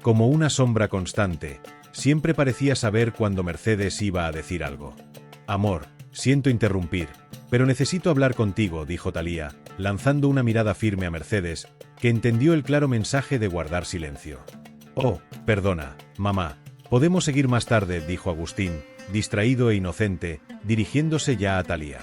Como una sombra constante, siempre parecía saber cuando Mercedes iba a decir algo. Amor, siento interrumpir, pero necesito hablar contigo, dijo Thalía, lanzando una mirada firme a Mercedes, que entendió el claro mensaje de guardar silencio. Oh, perdona, mamá. Podemos seguir más tarde, dijo Agustín, distraído e inocente, dirigiéndose ya a Thalía.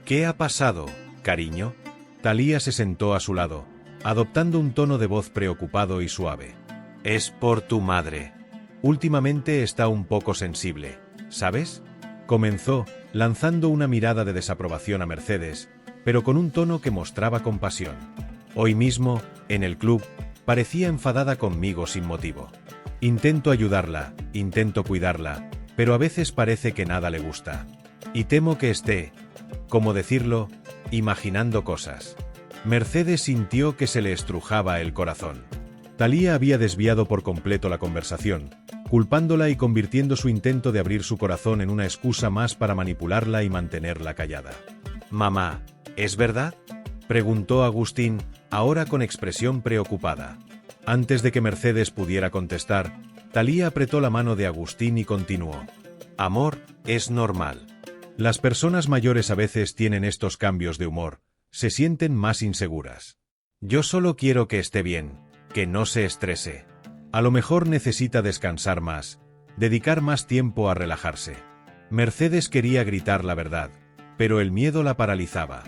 ¿Qué ha pasado, cariño? Thalía se sentó a su lado, adoptando un tono de voz preocupado y suave. Es por tu madre. Últimamente está un poco sensible, ¿sabes? Comenzó, lanzando una mirada de desaprobación a Mercedes, pero con un tono que mostraba compasión. Hoy mismo, en el club, parecía enfadada conmigo sin motivo. Intento ayudarla, intento cuidarla, pero a veces parece que nada le gusta. Y temo que esté, ¿cómo decirlo?, imaginando cosas. Mercedes sintió que se le estrujaba el corazón. Thalía había desviado por completo la conversación, culpándola y convirtiendo su intento de abrir su corazón en una excusa más para manipularla y mantenerla callada. «Mamá, ¿es verdad?», preguntó Agustín, ahora con expresión preocupada. Antes de que Mercedes pudiera contestar, Thalía apretó la mano de Agustín y continuó. «Amor, es normal. Las personas mayores a veces tienen estos cambios de humor, se sienten más inseguras. Yo solo quiero que esté bien, que no se estrese. A lo mejor necesita descansar más, dedicar más tiempo a relajarse». Mercedes quería gritar la verdad, pero el miedo la paralizaba.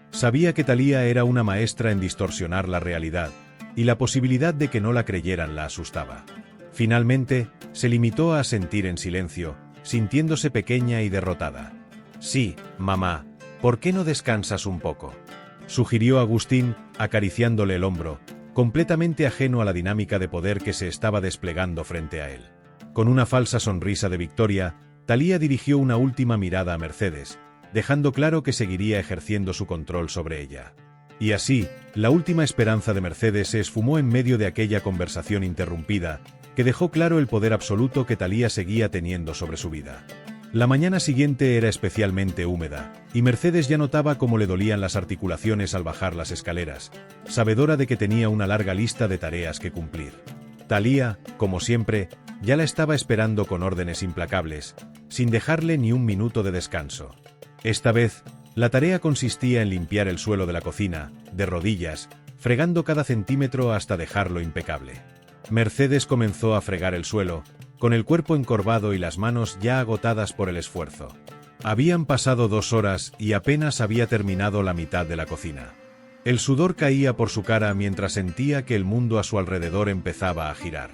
Sabía que Thalía era una maestra en distorsionar la realidad, y la posibilidad de que no la creyeran la asustaba. Finalmente, se limitó a asentir en silencio, sintiéndose pequeña y derrotada. «Sí, mamá, ¿por qué no descansas un poco?», sugirió Agustín, acariciándole el hombro, completamente ajeno a la dinámica de poder que se estaba desplegando frente a él. Con una falsa sonrisa de victoria, Thalía dirigió una última mirada a Mercedes, dejando claro que seguiría ejerciendo su control sobre ella. Y así, la última esperanza de Mercedes se esfumó en medio de aquella conversación interrumpida, que dejó claro el poder absoluto que Thalía seguía teniendo sobre su vida. La mañana siguiente era especialmente húmeda, y Mercedes ya notaba cómo le dolían las articulaciones al bajar las escaleras, sabedora de que tenía una larga lista de tareas que cumplir. Thalía, como siempre, ya la estaba esperando con órdenes implacables, sin dejarle ni un minuto de descanso. Esta vez, la tarea consistía en limpiar el suelo de la cocina, de rodillas, fregando cada centímetro hasta dejarlo impecable. Mercedes comenzó a fregar el suelo, con el cuerpo encorvado y las manos ya agotadas por el esfuerzo. Habían pasado 2 horas y apenas había terminado la mitad de la cocina. El sudor caía por su cara mientras sentía que el mundo a su alrededor empezaba a girar.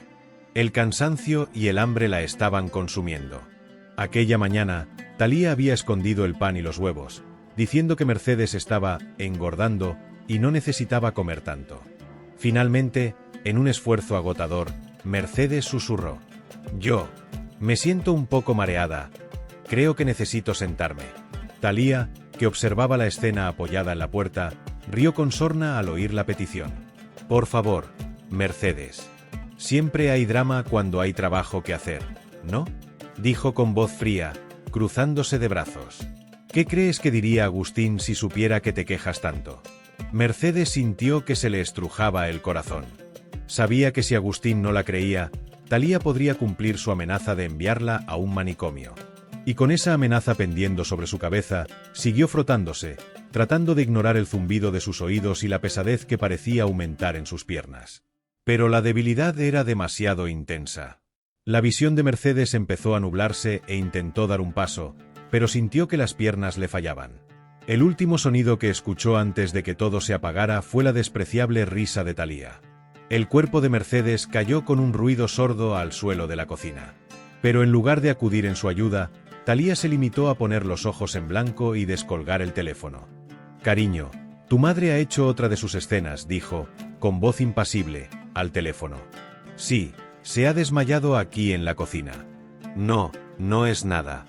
El cansancio y el hambre la estaban consumiendo. Aquella mañana, Thalía había escondido el pan y los huevos, diciendo que Mercedes estaba engordando y no necesitaba comer tanto. Finalmente, en un esfuerzo agotador, Mercedes susurró. «Yo me siento un poco mareada. Creo que necesito sentarme». Thalía, que observaba la escena apoyada en la puerta, rió con sorna al oír la petición. «Por favor, Mercedes. Siempre hay drama cuando hay trabajo que hacer, ¿no?», dijo con voz fría, cruzándose de brazos. «¿Qué crees que diría Agustín si supiera que te quejas tanto?». Mercedes sintió que se le estrujaba el corazón. Sabía que si Agustín no la creía, Thalía podría cumplir su amenaza de enviarla a un manicomio. Y con esa amenaza pendiendo sobre su cabeza, siguió frotándose, tratando de ignorar el zumbido de sus oídos y la pesadez que parecía aumentar en sus piernas. Pero la debilidad era demasiado intensa. La visión de Mercedes empezó a nublarse e intentó dar un paso, pero sintió que las piernas le fallaban. El último sonido que escuchó antes de que todo se apagara fue la despreciable risa de Thalía. El cuerpo de Mercedes cayó con un ruido sordo al suelo de la cocina. Pero en lugar de acudir en su ayuda, Thalía se limitó a poner los ojos en blanco y descolgar el teléfono. «Cariño, tu madre ha hecho otra de sus escenas», dijo, con voz impasible, al teléfono. «Sí, se ha desmayado aquí en la cocina». «No, no es nada.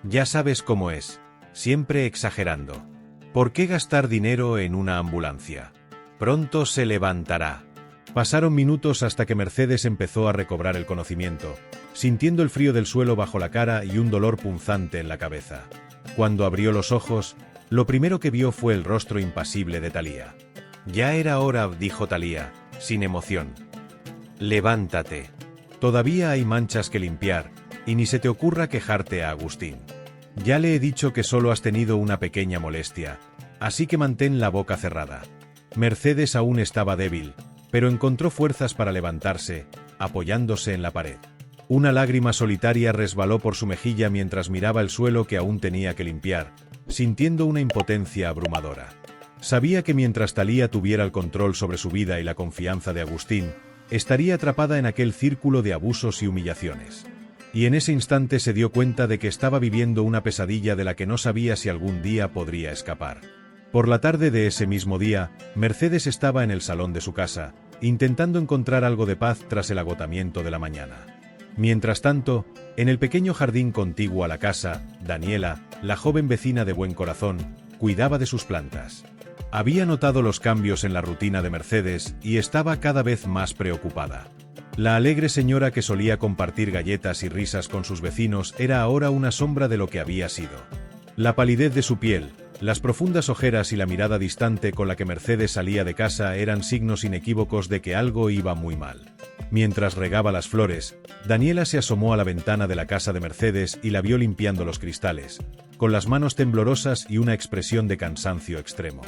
Ya sabes cómo es, siempre exagerando. ¿Por qué gastar dinero en una ambulancia? Pronto se levantará». Pasaron minutos hasta que Mercedes empezó a recobrar el conocimiento, sintiendo el frío del suelo bajo la cara y un dolor punzante en la cabeza. Cuando abrió los ojos, lo primero que vio fue el rostro impasible de Thalía. «Ya era hora», dijo Thalía, sin emoción. «Levántate». Todavía hay manchas que limpiar, y ni se te ocurra quejarte a Agustín. Ya le he dicho que solo has tenido una pequeña molestia, así que mantén la boca cerrada. Mercedes aún estaba débil, pero encontró fuerzas para levantarse, apoyándose en la pared. Una lágrima solitaria resbaló por su mejilla mientras miraba el suelo que aún tenía que limpiar, sintiendo una impotencia abrumadora. Sabía que mientras Thalía tuviera el control sobre su vida y la confianza de Agustín, estaría atrapada en aquel círculo de abusos y humillaciones. Y en ese instante se dio cuenta de que estaba viviendo una pesadilla de la que no sabía si algún día podría escapar. Por la tarde de ese mismo día, Mercedes estaba en el salón de su casa, intentando encontrar algo de paz tras el agotamiento de la mañana. Mientras tanto, en el pequeño jardín contiguo a la casa, Daniela, la joven vecina de buen corazón, cuidaba de sus plantas. Había notado los cambios en la rutina de Mercedes y estaba cada vez más preocupada. La alegre señora que solía compartir galletas y risas con sus vecinos era ahora una sombra de lo que había sido. La palidez de su piel, las profundas ojeras y la mirada distante con la que Mercedes salía de casa eran signos inequívocos de que algo iba muy mal. Mientras regaba las flores, Daniela se asomó a la ventana de la casa de Mercedes y la vio limpiando los cristales, con las manos temblorosas y una expresión de cansancio extremo.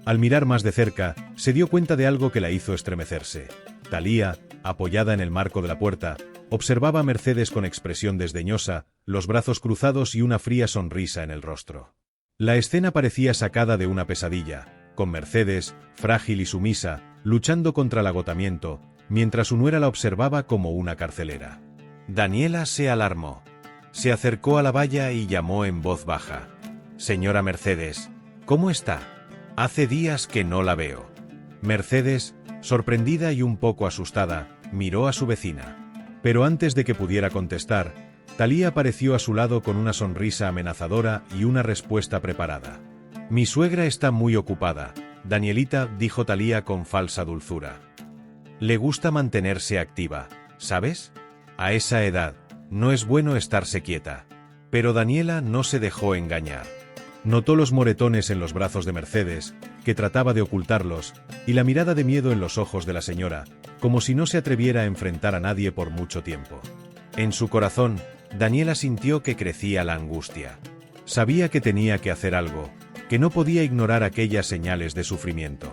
Al mirar más de cerca, se dio cuenta de algo que la hizo estremecerse. Thalía, apoyada en el marco de la puerta, observaba a Mercedes con expresión desdeñosa, los brazos cruzados y una fría sonrisa en el rostro. La escena parecía sacada de una pesadilla, con Mercedes, frágil y sumisa, luchando contra el agotamiento, mientras su nuera la observaba como una carcelera. Daniela se alarmó. Se acercó a la valla y llamó en voz baja. «Señora Mercedes, ¿cómo está? Hace días que no la veo». Mercedes, sorprendida y un poco asustada, miró a su vecina. Pero antes de que pudiera contestar, Thalía apareció a su lado con una sonrisa amenazadora y una respuesta preparada. «Mi suegra está muy ocupada», Danielita, dijo Thalía con falsa dulzura. «Le gusta mantenerse activa, ¿sabes? A esa edad, no es bueno estarse quieta». Pero Daniela no se dejó engañar. Notó los moretones en los brazos de Mercedes, que trataba de ocultarlos, y la mirada de miedo en los ojos de la señora, como si no se atreviera a enfrentar a nadie por mucho tiempo. En su corazón, Daniela sintió que crecía la angustia. Sabía que tenía que hacer algo, que no podía ignorar aquellas señales de sufrimiento.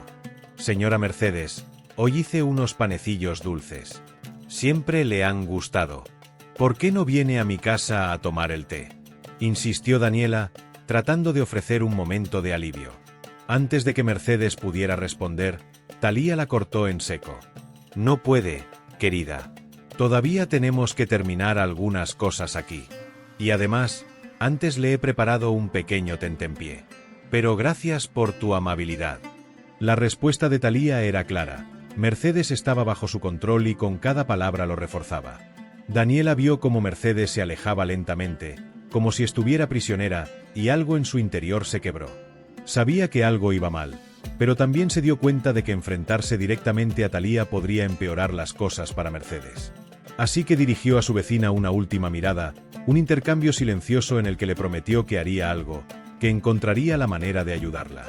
«Señora Mercedes, hoy hice unos panecillos dulces. Siempre le han gustado. ¿Por qué no viene a mi casa a tomar el té?», insistió Daniela, tratando de ofrecer un momento de alivio. Antes de que Mercedes pudiera responder, Thalía la cortó en seco. «No puede, querida. Todavía tenemos que terminar algunas cosas aquí. Y además, antes le he preparado un pequeño tentempié. Pero gracias por tu amabilidad». La respuesta de Thalía era clara. Mercedes estaba bajo su control y con cada palabra lo reforzaba. Daniela vio cómo Mercedes se alejaba lentamente, como si estuviera prisionera, y algo en su interior se quebró. Sabía que algo iba mal, pero también se dio cuenta de que enfrentarse directamente a Thalía podría empeorar las cosas para Mercedes. Así que dirigió a su vecina una última mirada, un intercambio silencioso en el que le prometió que haría algo, que encontraría la manera de ayudarla.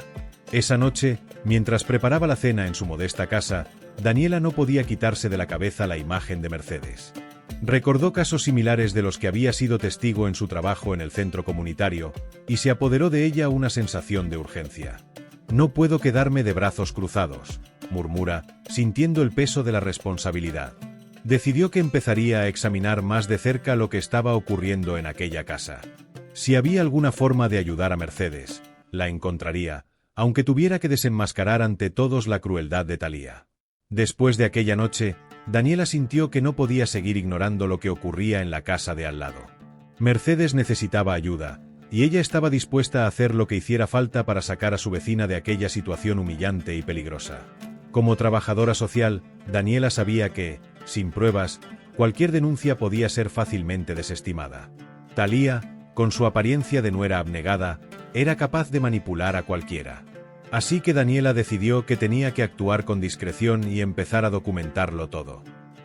Esa noche, mientras preparaba la cena en su modesta casa, Daniela no podía quitarse de la cabeza la imagen de Mercedes. Recordó casos similares de los que había sido testigo en su trabajo en el centro comunitario, y se apoderó de ella una sensación de urgencia. «No puedo quedarme de brazos cruzados», murmura, sintiendo el peso de la responsabilidad. Decidió que empezaría a examinar más de cerca lo que estaba ocurriendo en aquella casa. Si había alguna forma de ayudar a Mercedes, la encontraría, aunque tuviera que desenmascarar ante todos la crueldad de Thalía. Después de aquella noche, Daniela sintió que no podía seguir ignorando lo que ocurría en la casa de al lado. Mercedes necesitaba ayuda, y ella estaba dispuesta a hacer lo que hiciera falta para sacar a su vecina de aquella situación humillante y peligrosa. Como trabajadora social, Daniela sabía que, sin pruebas, cualquier denuncia podía ser fácilmente desestimada. Thalía, con su apariencia de nuera abnegada, era capaz de manipular a cualquiera. Así que Daniela decidió que tenía que actuar con discreción y empezar a documentarlo todo.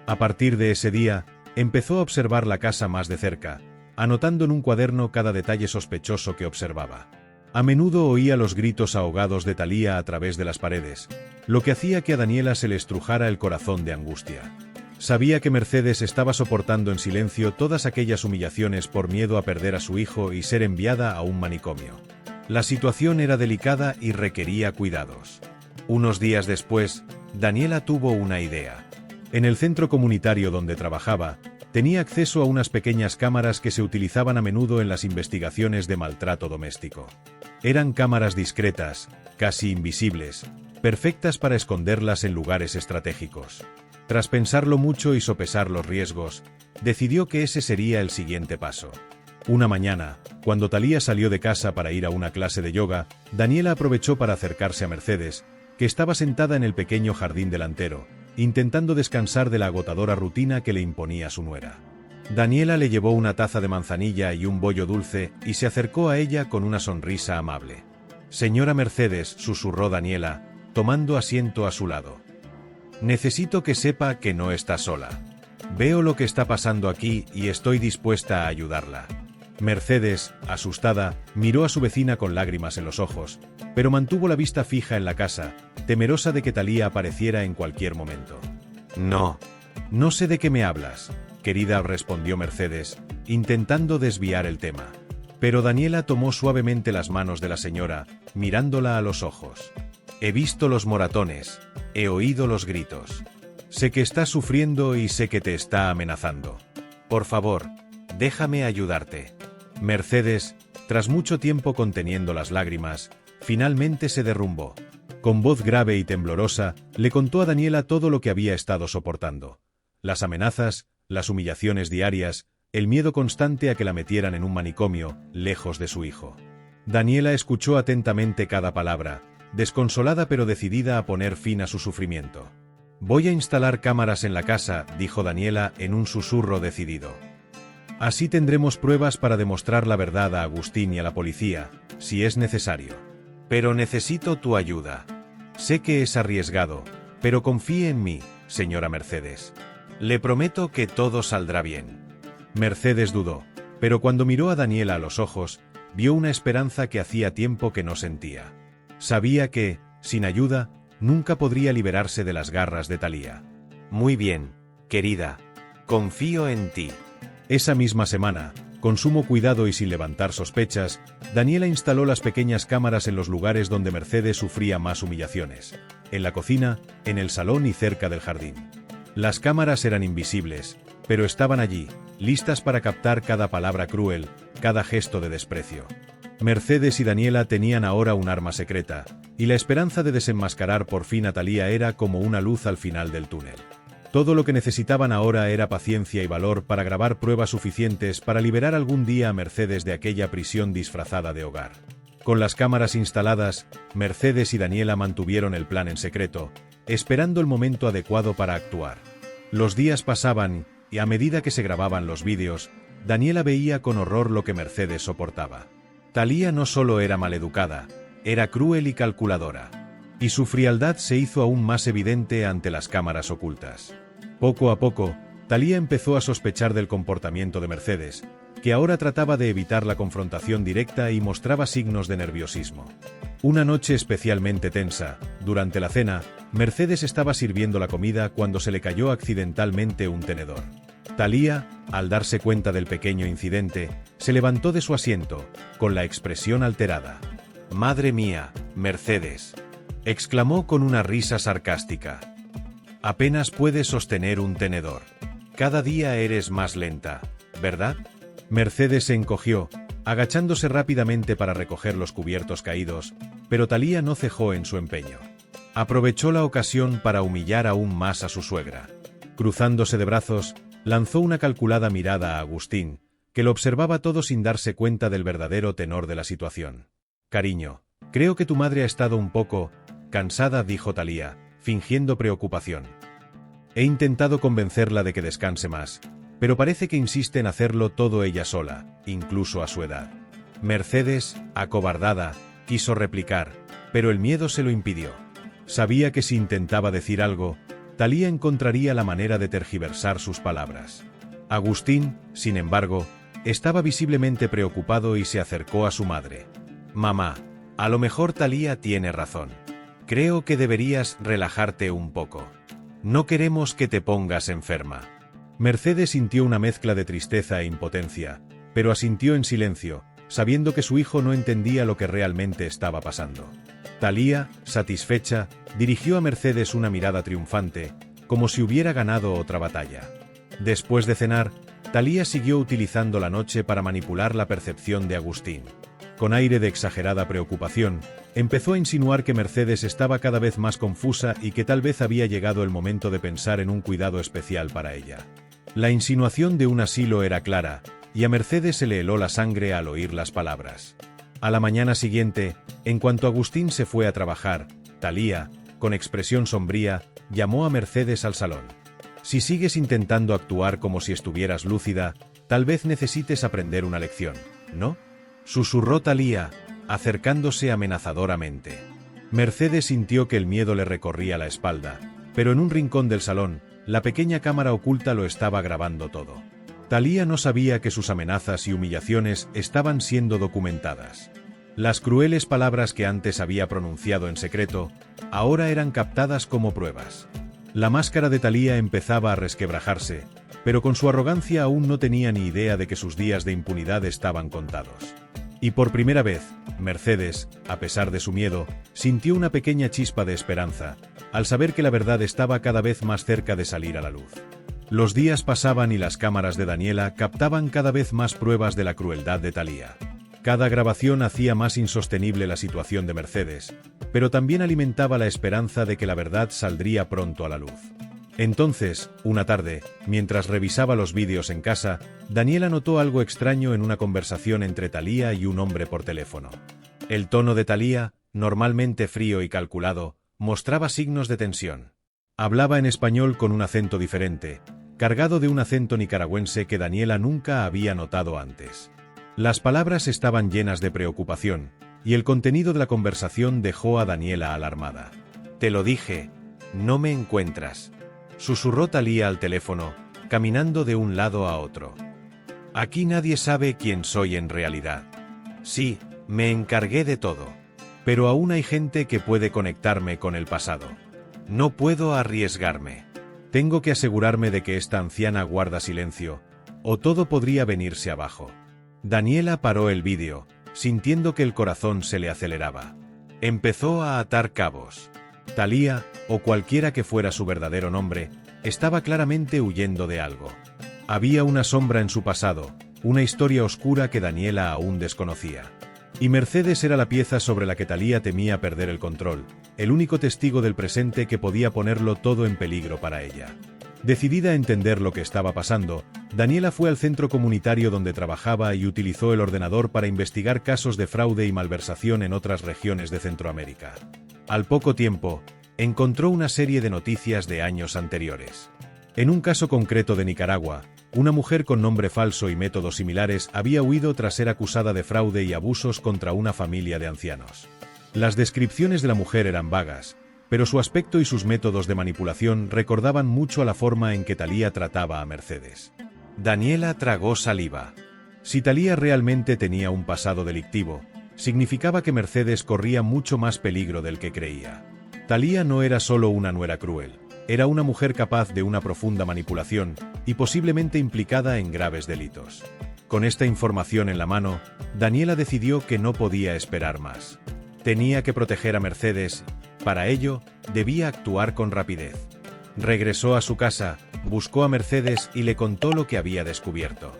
A partir de ese día, empezó a observar la casa más de cerca, anotando en un cuaderno cada detalle sospechoso que observaba. A menudo oía los gritos ahogados de Thalía a través de las paredes, lo que hacía que a Daniela se le estrujara el corazón de angustia. Sabía que Mercedes estaba soportando en silencio todas aquellas humillaciones por miedo a perder a su hijo y ser enviada a un manicomio. La situación era delicada y requería cuidados. Unos días después, Daniela tuvo una idea. En el centro comunitario donde trabajaba, tenía acceso a unas pequeñas cámaras que se utilizaban a menudo en las investigaciones de maltrato doméstico. Eran cámaras discretas, casi invisibles, perfectas para esconderlas en lugares estratégicos. Tras pensarlo mucho y sopesar los riesgos, decidió que ese sería el siguiente paso. Una mañana, cuando Thalía salió de casa para ir a una clase de yoga, Daniela aprovechó para acercarse a Mercedes, que estaba sentada en el pequeño jardín delantero, intentando descansar de la agotadora rutina que le imponía su nuera. Daniela le llevó una taza de manzanilla y un bollo dulce y se acercó a ella con una sonrisa amable. «Señora Mercedes», susurró Daniela, tomando asiento a su lado. «Necesito que sepa que no está sola. Veo lo que está pasando aquí y estoy dispuesta a ayudarla». Mercedes, asustada, miró a su vecina con lágrimas en los ojos, pero mantuvo la vista fija en la casa, temerosa de que Thalía apareciera en cualquier momento. No sé de qué me hablas, querida», respondió Mercedes, intentando desviar el tema. Pero Daniela tomó suavemente las manos de la señora, mirándola a los ojos. «He visto los moratones, he oído los gritos. Sé que estás sufriendo y sé que te está amenazando. Por favor, déjame ayudarte». Mercedes, tras mucho tiempo conteniendo las lágrimas, finalmente se derrumbó. Con voz grave y temblorosa, le contó a Daniela todo lo que había estado soportando. Las amenazas, las humillaciones diarias, el miedo constante a que la metieran en un manicomio, lejos de su hijo. Daniela escuchó atentamente cada palabra, desconsolada pero decidida a poner fin a su sufrimiento. «Voy a instalar cámaras en la casa», dijo Daniela en un susurro decidido. «Así tendremos pruebas para demostrar la verdad a Agustín y a la policía, si es necesario. Pero necesito tu ayuda. Sé que es arriesgado, pero confíe en mí, señora Mercedes. Le prometo que todo saldrá bien». Mercedes dudó, pero cuando miró a Daniela a los ojos, vio una esperanza que hacía tiempo que no sentía. Sabía que, sin ayuda, nunca podría liberarse de las garras de Thalía. «Muy bien, querida. Confío en ti». Esa misma semana, con sumo cuidado y sin levantar sospechas, Daniela instaló las pequeñas cámaras en los lugares donde Mercedes sufría más humillaciones: en la cocina, en el salón y cerca del jardín. Las cámaras eran invisibles, pero estaban allí, listas para captar cada palabra cruel, cada gesto de desprecio. Mercedes y Daniela tenían ahora un arma secreta, y la esperanza de desenmascarar por fin a Thalía era como una luz al final del túnel. Todo lo que necesitaban ahora era paciencia y valor para grabar pruebas suficientes para liberar algún día a Mercedes de aquella prisión disfrazada de hogar. Con las cámaras instaladas, Mercedes y Daniela mantuvieron el plan en secreto, esperando el momento adecuado para actuar. Los días pasaban, y a medida que se grababan los vídeos, Daniela veía con horror lo que Mercedes soportaba. Thalía no solo era maleducada, era cruel y calculadora. Y su frialdad se hizo aún más evidente ante las cámaras ocultas. Poco a poco, Thalía empezó a sospechar del comportamiento de Mercedes, que ahora trataba de evitar la confrontación directa y mostraba signos de nerviosismo. Una noche especialmente tensa, durante la cena, Mercedes estaba sirviendo la comida cuando se le cayó accidentalmente un tenedor. Thalía, al darse cuenta del pequeño incidente, se levantó de su asiento, con la expresión alterada. «Madre mía, Mercedes», exclamó con una risa sarcástica. «Apenas puedes sostener un tenedor. Cada día eres más lenta, ¿verdad?». Mercedes se encogió, agachándose rápidamente para recoger los cubiertos caídos, pero Thalía no cejó en su empeño. Aprovechó la ocasión para humillar aún más a su suegra. Cruzándose de brazos, lanzó una calculada mirada a Agustín, que lo observaba todo sin darse cuenta del verdadero tenor de la situación. «Cariño, creo que tu madre ha estado un poco cansada», dijo Thalía, fingiendo preocupación. «He intentado convencerla de que descanse más, pero parece que insiste en hacerlo todo ella sola, incluso a su edad». Mercedes, acobardada, quiso replicar, pero el miedo se lo impidió. Sabía que si intentaba decir algo, Thalía encontraría la manera de tergiversar sus palabras. Agustín, sin embargo, estaba visiblemente preocupado y se acercó a su madre. «Mamá, a lo mejor Thalía tiene razón. Creo que deberías relajarte un poco». No queremos que te pongas enferma. Mercedes sintió una mezcla de tristeza e impotencia, pero asintió en silencio, sabiendo que su hijo no entendía lo que realmente estaba pasando. Thalía, satisfecha, dirigió a Mercedes una mirada triunfante, como si hubiera ganado otra batalla. Después de cenar, Thalía siguió utilizando la noche para manipular la percepción de Agustín. Con aire de exagerada preocupación, empezó a insinuar que Mercedes estaba cada vez más confusa y que tal vez había llegado el momento de pensar en un cuidado especial para ella. La insinuación de un asilo era clara, y a Mercedes se le heló la sangre al oír las palabras. A la mañana siguiente, en cuanto Agustín se fue a trabajar, Thalía, con expresión sombría, llamó a Mercedes al salón. Si sigues intentando actuar como si estuvieras lúcida, tal vez necesites aprender una lección, ¿no? Susurró Thalía, acercándose amenazadoramente. Mercedes sintió que el miedo le recorría la espalda, pero en un rincón del salón, la pequeña cámara oculta lo estaba grabando todo. Thalía no sabía que sus amenazas y humillaciones estaban siendo documentadas. Las crueles palabras que antes había pronunciado en secreto, ahora eran captadas como pruebas. La máscara de Thalía empezaba a resquebrajarse, pero con su arrogancia aún no tenía ni idea de que sus días de impunidad estaban contados. Y por primera vez, Mercedes, a pesar de su miedo, sintió una pequeña chispa de esperanza, al saber que la verdad estaba cada vez más cerca de salir a la luz. Los días pasaban y las cámaras de Daniela captaban cada vez más pruebas de la crueldad de Thalía. Cada grabación hacía más insostenible la situación de Mercedes, pero también alimentaba la esperanza de que la verdad saldría pronto a la luz. Entonces, una tarde, mientras revisaba los vídeos en casa, Daniela notó algo extraño en una conversación entre Thalía y un hombre por teléfono. El tono de Thalía, normalmente frío y calculado, mostraba signos de tensión. Hablaba en español con un acento diferente, cargado de un acento nicaragüense que Daniela nunca había notado antes. Las palabras estaban llenas de preocupación, y el contenido de la conversación dejó a Daniela alarmada. «Te lo dije, no me encuentras», susurró Thalía al teléfono, caminando de un lado a otro. «Aquí nadie sabe quién soy en realidad. Sí, me encargué de todo. Pero aún hay gente que puede conectarme con el pasado. No puedo arriesgarme. Tengo que asegurarme de que esta anciana guarda silencio, o todo podría venirse abajo». Daniela paró el vídeo, sintiendo que el corazón se le aceleraba. Empezó a atar cabos. Thalía, o cualquiera que fuera su verdadero nombre, estaba claramente huyendo de algo. Había una sombra en su pasado, una historia oscura que Daniela aún desconocía. Y Mercedes era la pieza sobre la que Thalía temía perder el control, el único testigo del presente que podía ponerlo todo en peligro para ella. Decidida a entender lo que estaba pasando, Daniela fue al centro comunitario donde trabajaba y utilizó el ordenador para investigar casos de fraude y malversación en otras regiones de Centroamérica. Al poco tiempo, encontró una serie de noticias de años anteriores. En un caso concreto de Nicaragua, una mujer con nombre falso y métodos similares había huido tras ser acusada de fraude y abusos contra una familia de ancianos. Las descripciones de la mujer eran vagas, pero su aspecto y sus métodos de manipulación recordaban mucho a la forma en que Thalía trataba a Mercedes. Daniela tragó saliva. Si Thalía realmente tenía un pasado delictivo, significaba que Mercedes corría mucho más peligro del que creía. Thalía no era solo una nuera cruel, era una mujer capaz de una profunda manipulación y posiblemente implicada en graves delitos. Con esta información en la mano, Daniela decidió que no podía esperar más. Tenía que proteger a Mercedes. Para ello, debía actuar con rapidez. Regresó a su casa, buscó a Mercedes y le contó lo que había descubierto.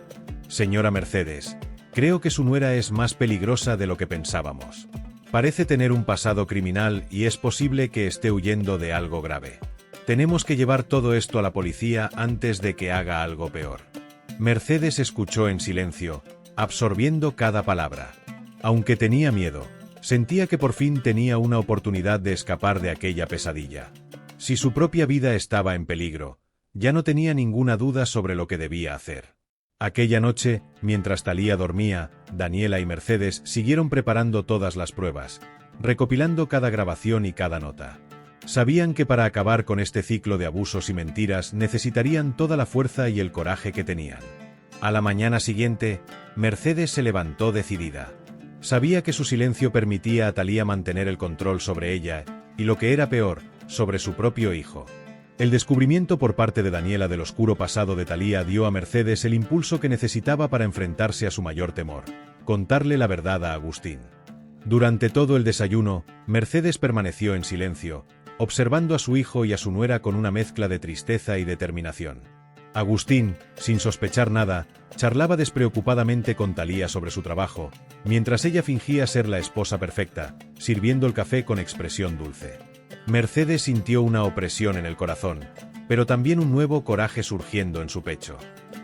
«Señora Mercedes, creo que su nuera es más peligrosa de lo que pensábamos. Parece tener un pasado criminal y es posible que esté huyendo de algo grave. Tenemos que llevar todo esto a la policía antes de que haga algo peor». Mercedes escuchó en silencio, absorbiendo cada palabra. Aunque tenía miedo, sentía que por fin tenía una oportunidad de escapar de aquella pesadilla. Si su propia vida estaba en peligro, ya no tenía ninguna duda sobre lo que debía hacer. Aquella noche, mientras Thalía dormía, Daniela y Mercedes siguieron preparando todas las pruebas, recopilando cada grabación y cada nota. Sabían que para acabar con este ciclo de abusos y mentiras necesitarían toda la fuerza y el coraje que tenían. A la mañana siguiente, Mercedes se levantó decidida. Sabía que su silencio permitía a Thalía mantener el control sobre ella, y lo que era peor, sobre su propio hijo. El descubrimiento por parte de Daniela del oscuro pasado de Thalía dio a Mercedes el impulso que necesitaba para enfrentarse a su mayor temor: contarle la verdad a Agustín. Durante todo el desayuno, Mercedes permaneció en silencio, observando a su hijo y a su nuera con una mezcla de tristeza y determinación. Agustín, sin sospechar nada, charlaba despreocupadamente con Thalía sobre su trabajo, mientras ella fingía ser la esposa perfecta, sirviendo el café con expresión dulce. Mercedes sintió una opresión en el corazón, pero también un nuevo coraje surgiendo en su pecho.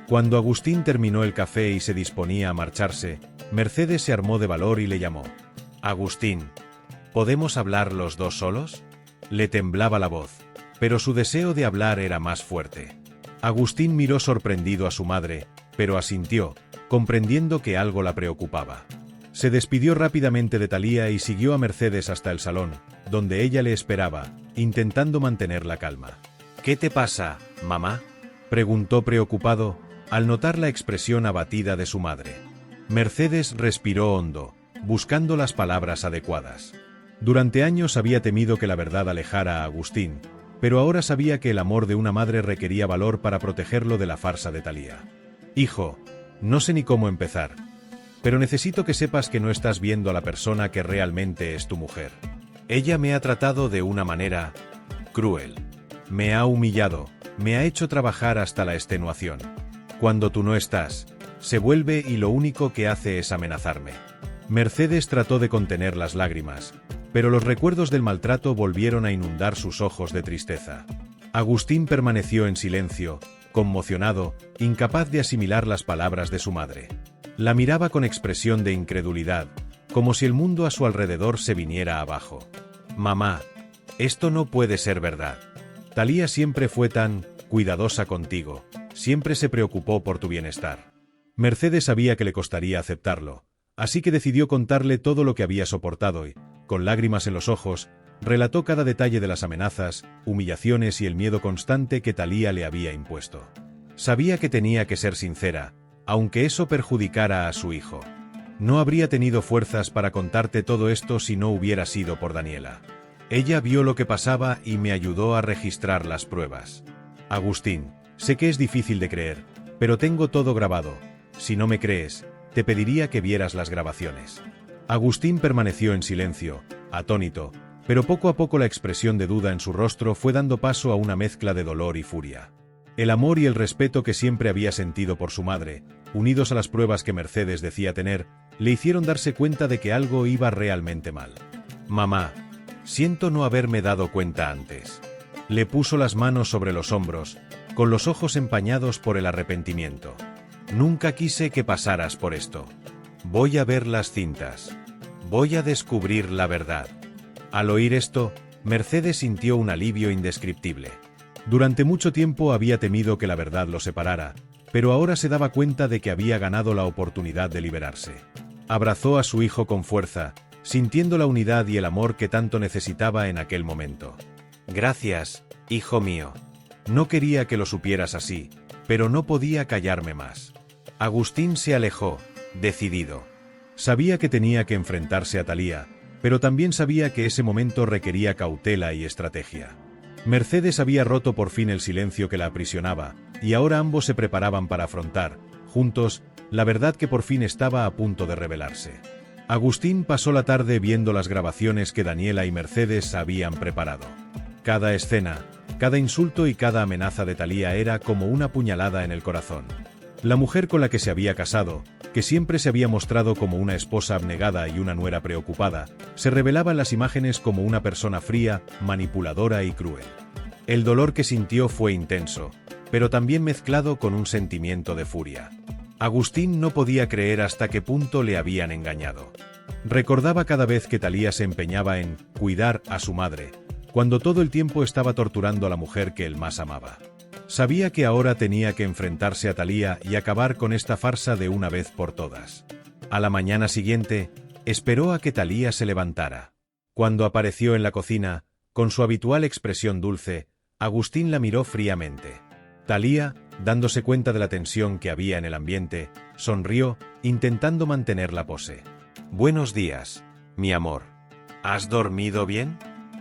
Cuando Agustín terminó el café y se disponía a marcharse, Mercedes se armó de valor y le llamó. «Agustín, ¿podemos hablar los dos solos?». Le temblaba la voz, pero su deseo de hablar era más fuerte. Agustín miró sorprendido a su madre, pero asintió, comprendiendo que algo la preocupaba. Se despidió rápidamente de Thalía y siguió a Mercedes hasta el salón, donde ella le esperaba, intentando mantener la calma. «¿Qué te pasa, mamá?», preguntó preocupado, al notar la expresión abatida de su madre. Mercedes respiró hondo, buscando las palabras adecuadas. Durante años había temido que la verdad alejara a Agustín, pero ahora sabía que el amor de una madre requería valor para protegerlo de la farsa de Thalía. «Hijo, no sé ni cómo empezar, pero necesito que sepas que no estás viendo a la persona que realmente es tu mujer. Ella me ha tratado de una manera cruel. Me ha humillado, me ha hecho trabajar hasta la extenuación. Cuando tú no estás, se vuelve y lo único que hace es amenazarme». Mercedes trató de contener las lágrimas, pero los recuerdos del maltrato volvieron a inundar sus ojos de tristeza. Agustín permaneció en silencio, conmocionado, incapaz de asimilar las palabras de su madre. La miraba con expresión de incredulidad, como si el mundo a su alrededor se viniera abajo. «Mamá, esto no puede ser verdad. Thalía siempre fue tan cuidadosa contigo, siempre se preocupó por tu bienestar». Mercedes sabía que le costaría aceptarlo, así que decidió contarle todo lo que había soportado y, con lágrimas en los ojos, relató cada detalle de las amenazas, humillaciones y el miedo constante que Thalía le había impuesto. Sabía que tenía que ser sincera, aunque eso perjudicara a su hijo. «No habría tenido fuerzas para contarte todo esto si no hubiera sido por Daniela. Ella vio lo que pasaba y me ayudó a registrar las pruebas. Agustín, sé que es difícil de creer, pero tengo todo grabado. Si no me crees, te pediría que vieras las grabaciones». Agustín permaneció en silencio, atónito, pero poco a poco la expresión de duda en su rostro fue dando paso a una mezcla de dolor y furia. El amor y el respeto que siempre había sentido por su madre, unidos a las pruebas que Mercedes decía tener, le hicieron darse cuenta de que algo iba realmente mal. «Mamá, siento no haberme dado cuenta antes». Le puso las manos sobre los hombros, con los ojos empañados por el arrepentimiento. «Nunca quise que pasaras por esto. Voy a ver las cintas. Voy a descubrir la verdad». Al oír esto, Mercedes sintió un alivio indescriptible. Durante mucho tiempo había temido que la verdad lo separara, pero ahora se daba cuenta de que había ganado la oportunidad de liberarse. Abrazó a su hijo con fuerza, sintiendo la unidad y el amor que tanto necesitaba en aquel momento. «Gracias, hijo mío. No quería que lo supieras así, pero no podía callarme más». Agustín se alejó, decidido. Sabía que tenía que enfrentarse a Thalía, pero también sabía que ese momento requería cautela y estrategia. Mercedes había roto por fin el silencio que la aprisionaba, y ahora ambos se preparaban para afrontar, juntos, la verdad que por fin estaba a punto de revelarse. Agustín pasó la tarde viendo las grabaciones que Daniela y Mercedes habían preparado. Cada escena, cada insulto y cada amenaza de Thalía era como una puñalada en el corazón. La mujer con la que se había casado, que siempre se había mostrado como una esposa abnegada y una nuera preocupada, se revelaba en las imágenes como una persona fría, manipuladora y cruel. El dolor que sintió fue intenso, pero también mezclado con un sentimiento de furia. Agustín no podía creer hasta qué punto le habían engañado. Recordaba cada vez que Thalía se empeñaba en cuidar a su madre, cuando todo el tiempo estaba torturando a la mujer que él más amaba. Sabía que ahora tenía que enfrentarse a Thalía y acabar con esta farsa de una vez por todas. A la mañana siguiente, esperó a que Thalía se levantara. Cuando apareció en la cocina, con su habitual expresión dulce, Agustín la miró fríamente. Thalía, dándose cuenta de la tensión que había en el ambiente, sonrió, intentando mantener la pose. «Buenos días, mi amor. ¿Has dormido bien?».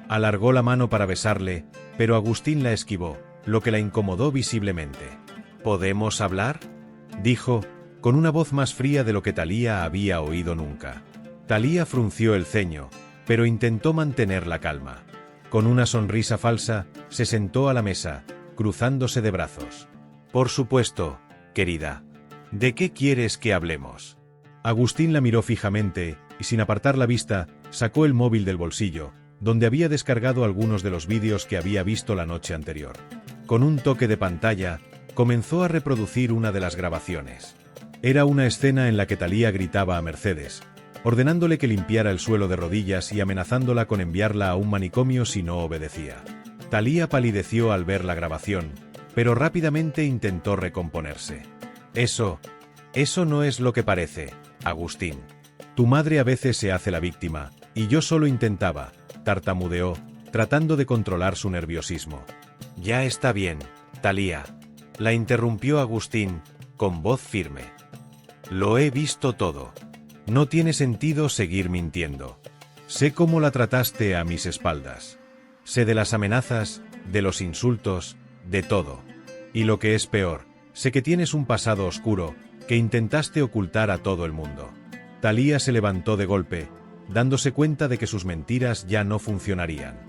Alargó la mano para besarle, pero Agustín la esquivó, lo que la incomodó visiblemente. ¿Podemos hablar?, dijo, con una voz más fría de lo que Thalía había oído nunca. Thalía frunció el ceño, pero intentó mantener la calma. Con una sonrisa falsa, se sentó a la mesa, cruzándose de brazos. Por supuesto, querida. ¿De qué quieres que hablemos? Agustín la miró fijamente, y sin apartar la vista, sacó el móvil del bolsillo, donde había descargado algunos de los vídeos que había visto la noche anterior. Con un toque de pantalla, comenzó a reproducir una de las grabaciones. Era una escena en la que Thalía gritaba a Mercedes, ordenándole que limpiara el suelo de rodillas y amenazándola con enviarla a un manicomio si no obedecía. Thalía palideció al ver la grabación, pero rápidamente intentó recomponerse. Eso no es lo que parece, Agustín. Tu madre a veces se hace la víctima, y yo solo intentaba, tartamudeó, tratando de controlar su nerviosismo. Ya está bien, Thalía, la interrumpió Agustín, con voz firme. Lo he visto todo. No tiene sentido seguir mintiendo. Sé cómo la trataste a mis espaldas. Sé de las amenazas, de los insultos, de todo. Y lo que es peor, sé que tienes un pasado oscuro, que intentaste ocultar a todo el mundo. Thalía se levantó de golpe, dándose cuenta de que sus mentiras ya no funcionarían.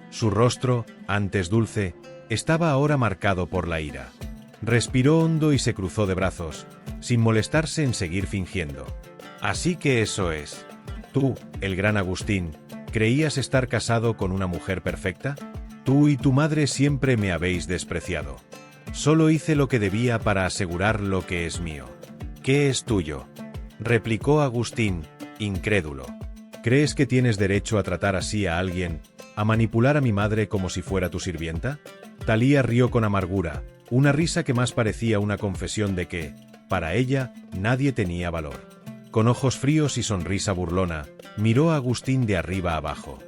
Su rostro, antes dulce, estaba ahora marcado por la ira. Respiró hondo y se cruzó de brazos, sin molestarse en seguir fingiendo. Así que eso es. Tú, el gran Agustín, ¿creías estar casado con una mujer perfecta? Tú y tu madre siempre me habéis despreciado. Solo hice lo que debía para asegurar lo que es mío. ¿Qué es tuyo?, replicó Agustín, incrédulo. ¿Crees que tienes derecho a tratar así a alguien, a manipular a mi madre como si fuera tu sirvienta? Thalía rió con amargura, una risa que más parecía una confesión de que, para ella, nadie tenía valor. Con ojos fríos y sonrisa burlona, miró a Agustín de arriba abajo.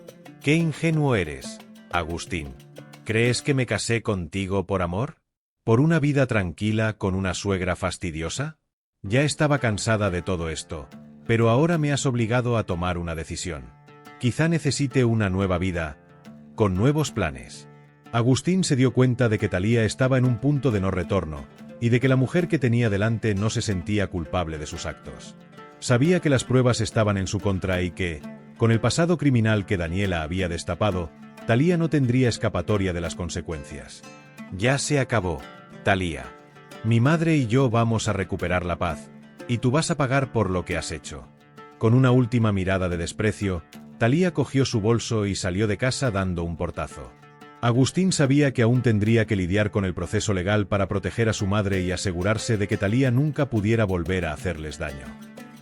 ¡Qué ingenuo eres, Agustín! ¿Crees que me casé contigo por amor? ¿Por una vida tranquila con una suegra fastidiosa? Ya estaba cansada de todo esto, pero ahora me has obligado a tomar una decisión. Quizá necesite una nueva vida, con nuevos planes. Agustín se dio cuenta de que Thalía estaba en un punto de no retorno, y de que la mujer que tenía delante no se sentía culpable de sus actos. Sabía que las pruebas estaban en su contra y que, con el pasado criminal que Daniela había destapado, Thalía no tendría escapatoria de las consecuencias. Ya se acabó, Thalía. Mi madre y yo vamos a recuperar la paz, y tú vas a pagar por lo que has hecho. Con una última mirada de desprecio, Thalía cogió su bolso y salió de casa dando un portazo. Agustín sabía que aún tendría que lidiar con el proceso legal para proteger a su madre y asegurarse de que Thalía nunca pudiera volver a hacerles daño.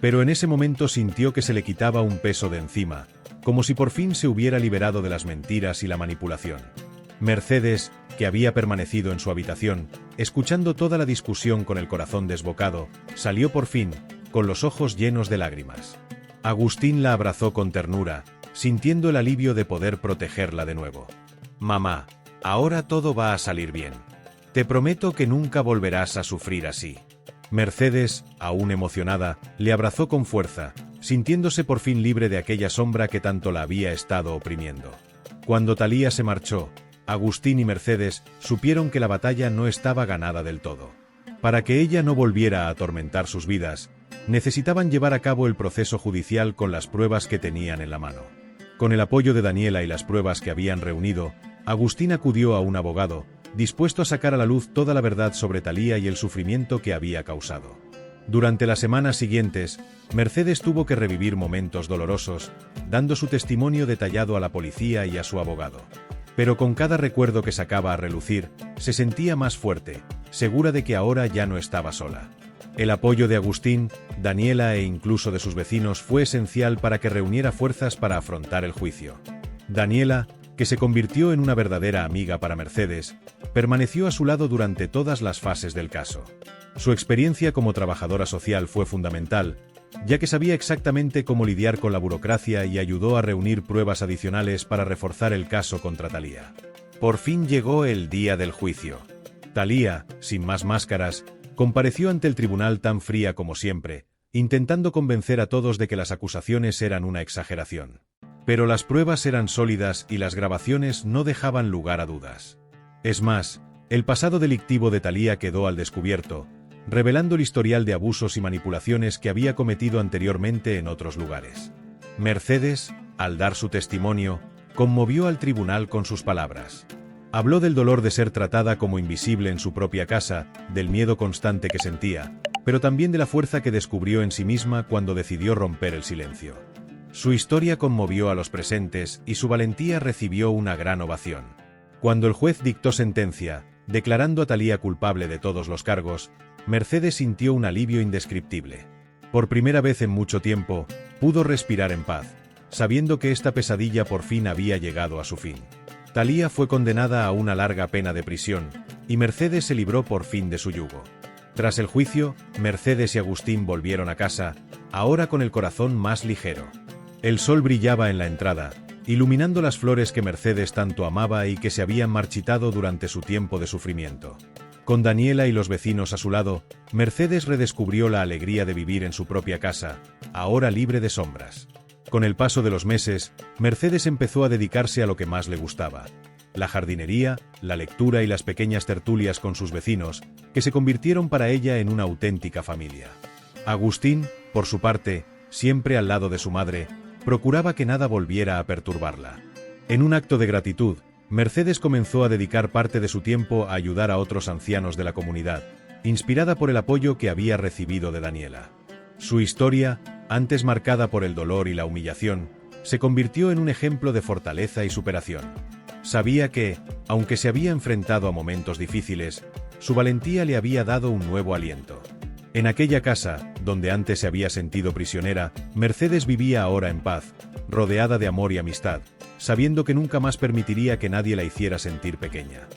Pero en ese momento sintió que se le quitaba un peso de encima, como si por fin se hubiera liberado de las mentiras y la manipulación. Mercedes, que había permanecido en su habitación, escuchando toda la discusión con el corazón desbocado, salió por fin, con los ojos llenos de lágrimas. Agustín la abrazó con ternura, sintiendo el alivio de poder protegerla de nuevo. Mamá, ahora todo va a salir bien. Te prometo que nunca volverás a sufrir así. Mercedes, aún emocionada, le abrazó con fuerza, sintiéndose por fin libre de aquella sombra que tanto la había estado oprimiendo. Cuando Thalía se marchó, Agustín y Mercedes supieron que la batalla no estaba ganada del todo. Para que ella no volviera a atormentar sus vidas, necesitaban llevar a cabo el proceso judicial con las pruebas que tenían en la mano. Con el apoyo de Daniela y las pruebas que habían reunido, Agustín acudió a un abogado, dispuesto a sacar a la luz toda la verdad sobre Thalía y el sufrimiento que había causado. Durante las semanas siguientes, Mercedes tuvo que revivir momentos dolorosos, dando su testimonio detallado a la policía y a su abogado. Pero con cada recuerdo que sacaba a relucir, se sentía más fuerte, segura de que ahora ya no estaba sola. El apoyo de Agustín, Daniela e incluso de sus vecinos fue esencial para que reuniera fuerzas para afrontar el juicio. Daniela, que se convirtió en una verdadera amiga para Mercedes, permaneció a su lado durante todas las fases del caso. Su experiencia como trabajadora social fue fundamental, ya que sabía exactamente cómo lidiar con la burocracia y ayudó a reunir pruebas adicionales para reforzar el caso contra Thalía. Por fin llegó el día del juicio. Thalía, sin más máscaras, compareció ante el tribunal tan fría como siempre, intentando convencer a todos de que las acusaciones eran una exageración. Pero las pruebas eran sólidas y las grabaciones no dejaban lugar a dudas. Es más, el pasado delictivo de Thalía quedó al descubierto, revelando el historial de abusos y manipulaciones que había cometido anteriormente en otros lugares. Mercedes, al dar su testimonio, conmovió al tribunal con sus palabras. Habló del dolor de ser tratada como invisible en su propia casa, del miedo constante que sentía, pero también de la fuerza que descubrió en sí misma cuando decidió romper el silencio. Su historia conmovió a los presentes y su valentía recibió una gran ovación. Cuando el juez dictó sentencia, declarando a Thalía culpable de todos los cargos, Mercedes sintió un alivio indescriptible. Por primera vez en mucho tiempo, pudo respirar en paz, sabiendo que esta pesadilla por fin había llegado a su fin. Thalía fue condenada a una larga pena de prisión, y Mercedes se libró por fin de su yugo. Tras el juicio, Mercedes y Agustín volvieron a casa, ahora con el corazón más ligero. El sol brillaba en la entrada, iluminando las flores que Mercedes tanto amaba y que se habían marchitado durante su tiempo de sufrimiento. Con Daniela y los vecinos a su lado, Mercedes redescubrió la alegría de vivir en su propia casa, ahora libre de sombras. Con el paso de los meses, Mercedes empezó a dedicarse a lo que más le gustaba: la jardinería, la lectura y las pequeñas tertulias con sus vecinos, que se convirtieron para ella en una auténtica familia. Agustín, por su parte, siempre al lado de su madre, procuraba que nada volviera a perturbarla. En un acto de gratitud, Mercedes comenzó a dedicar parte de su tiempo a ayudar a otros ancianos de la comunidad, inspirada por el apoyo que había recibido de Daniela. Su historia, antes marcada por el dolor y la humillación, se convirtió en un ejemplo de fortaleza y superación. Sabía que, aunque se había enfrentado a momentos difíciles, su valentía le había dado un nuevo aliento. En aquella casa, donde antes se había sentido prisionera, Mercedes vivía ahora en paz, rodeada de amor y amistad, sabiendo que nunca más permitiría que nadie la hiciera sentir pequeña.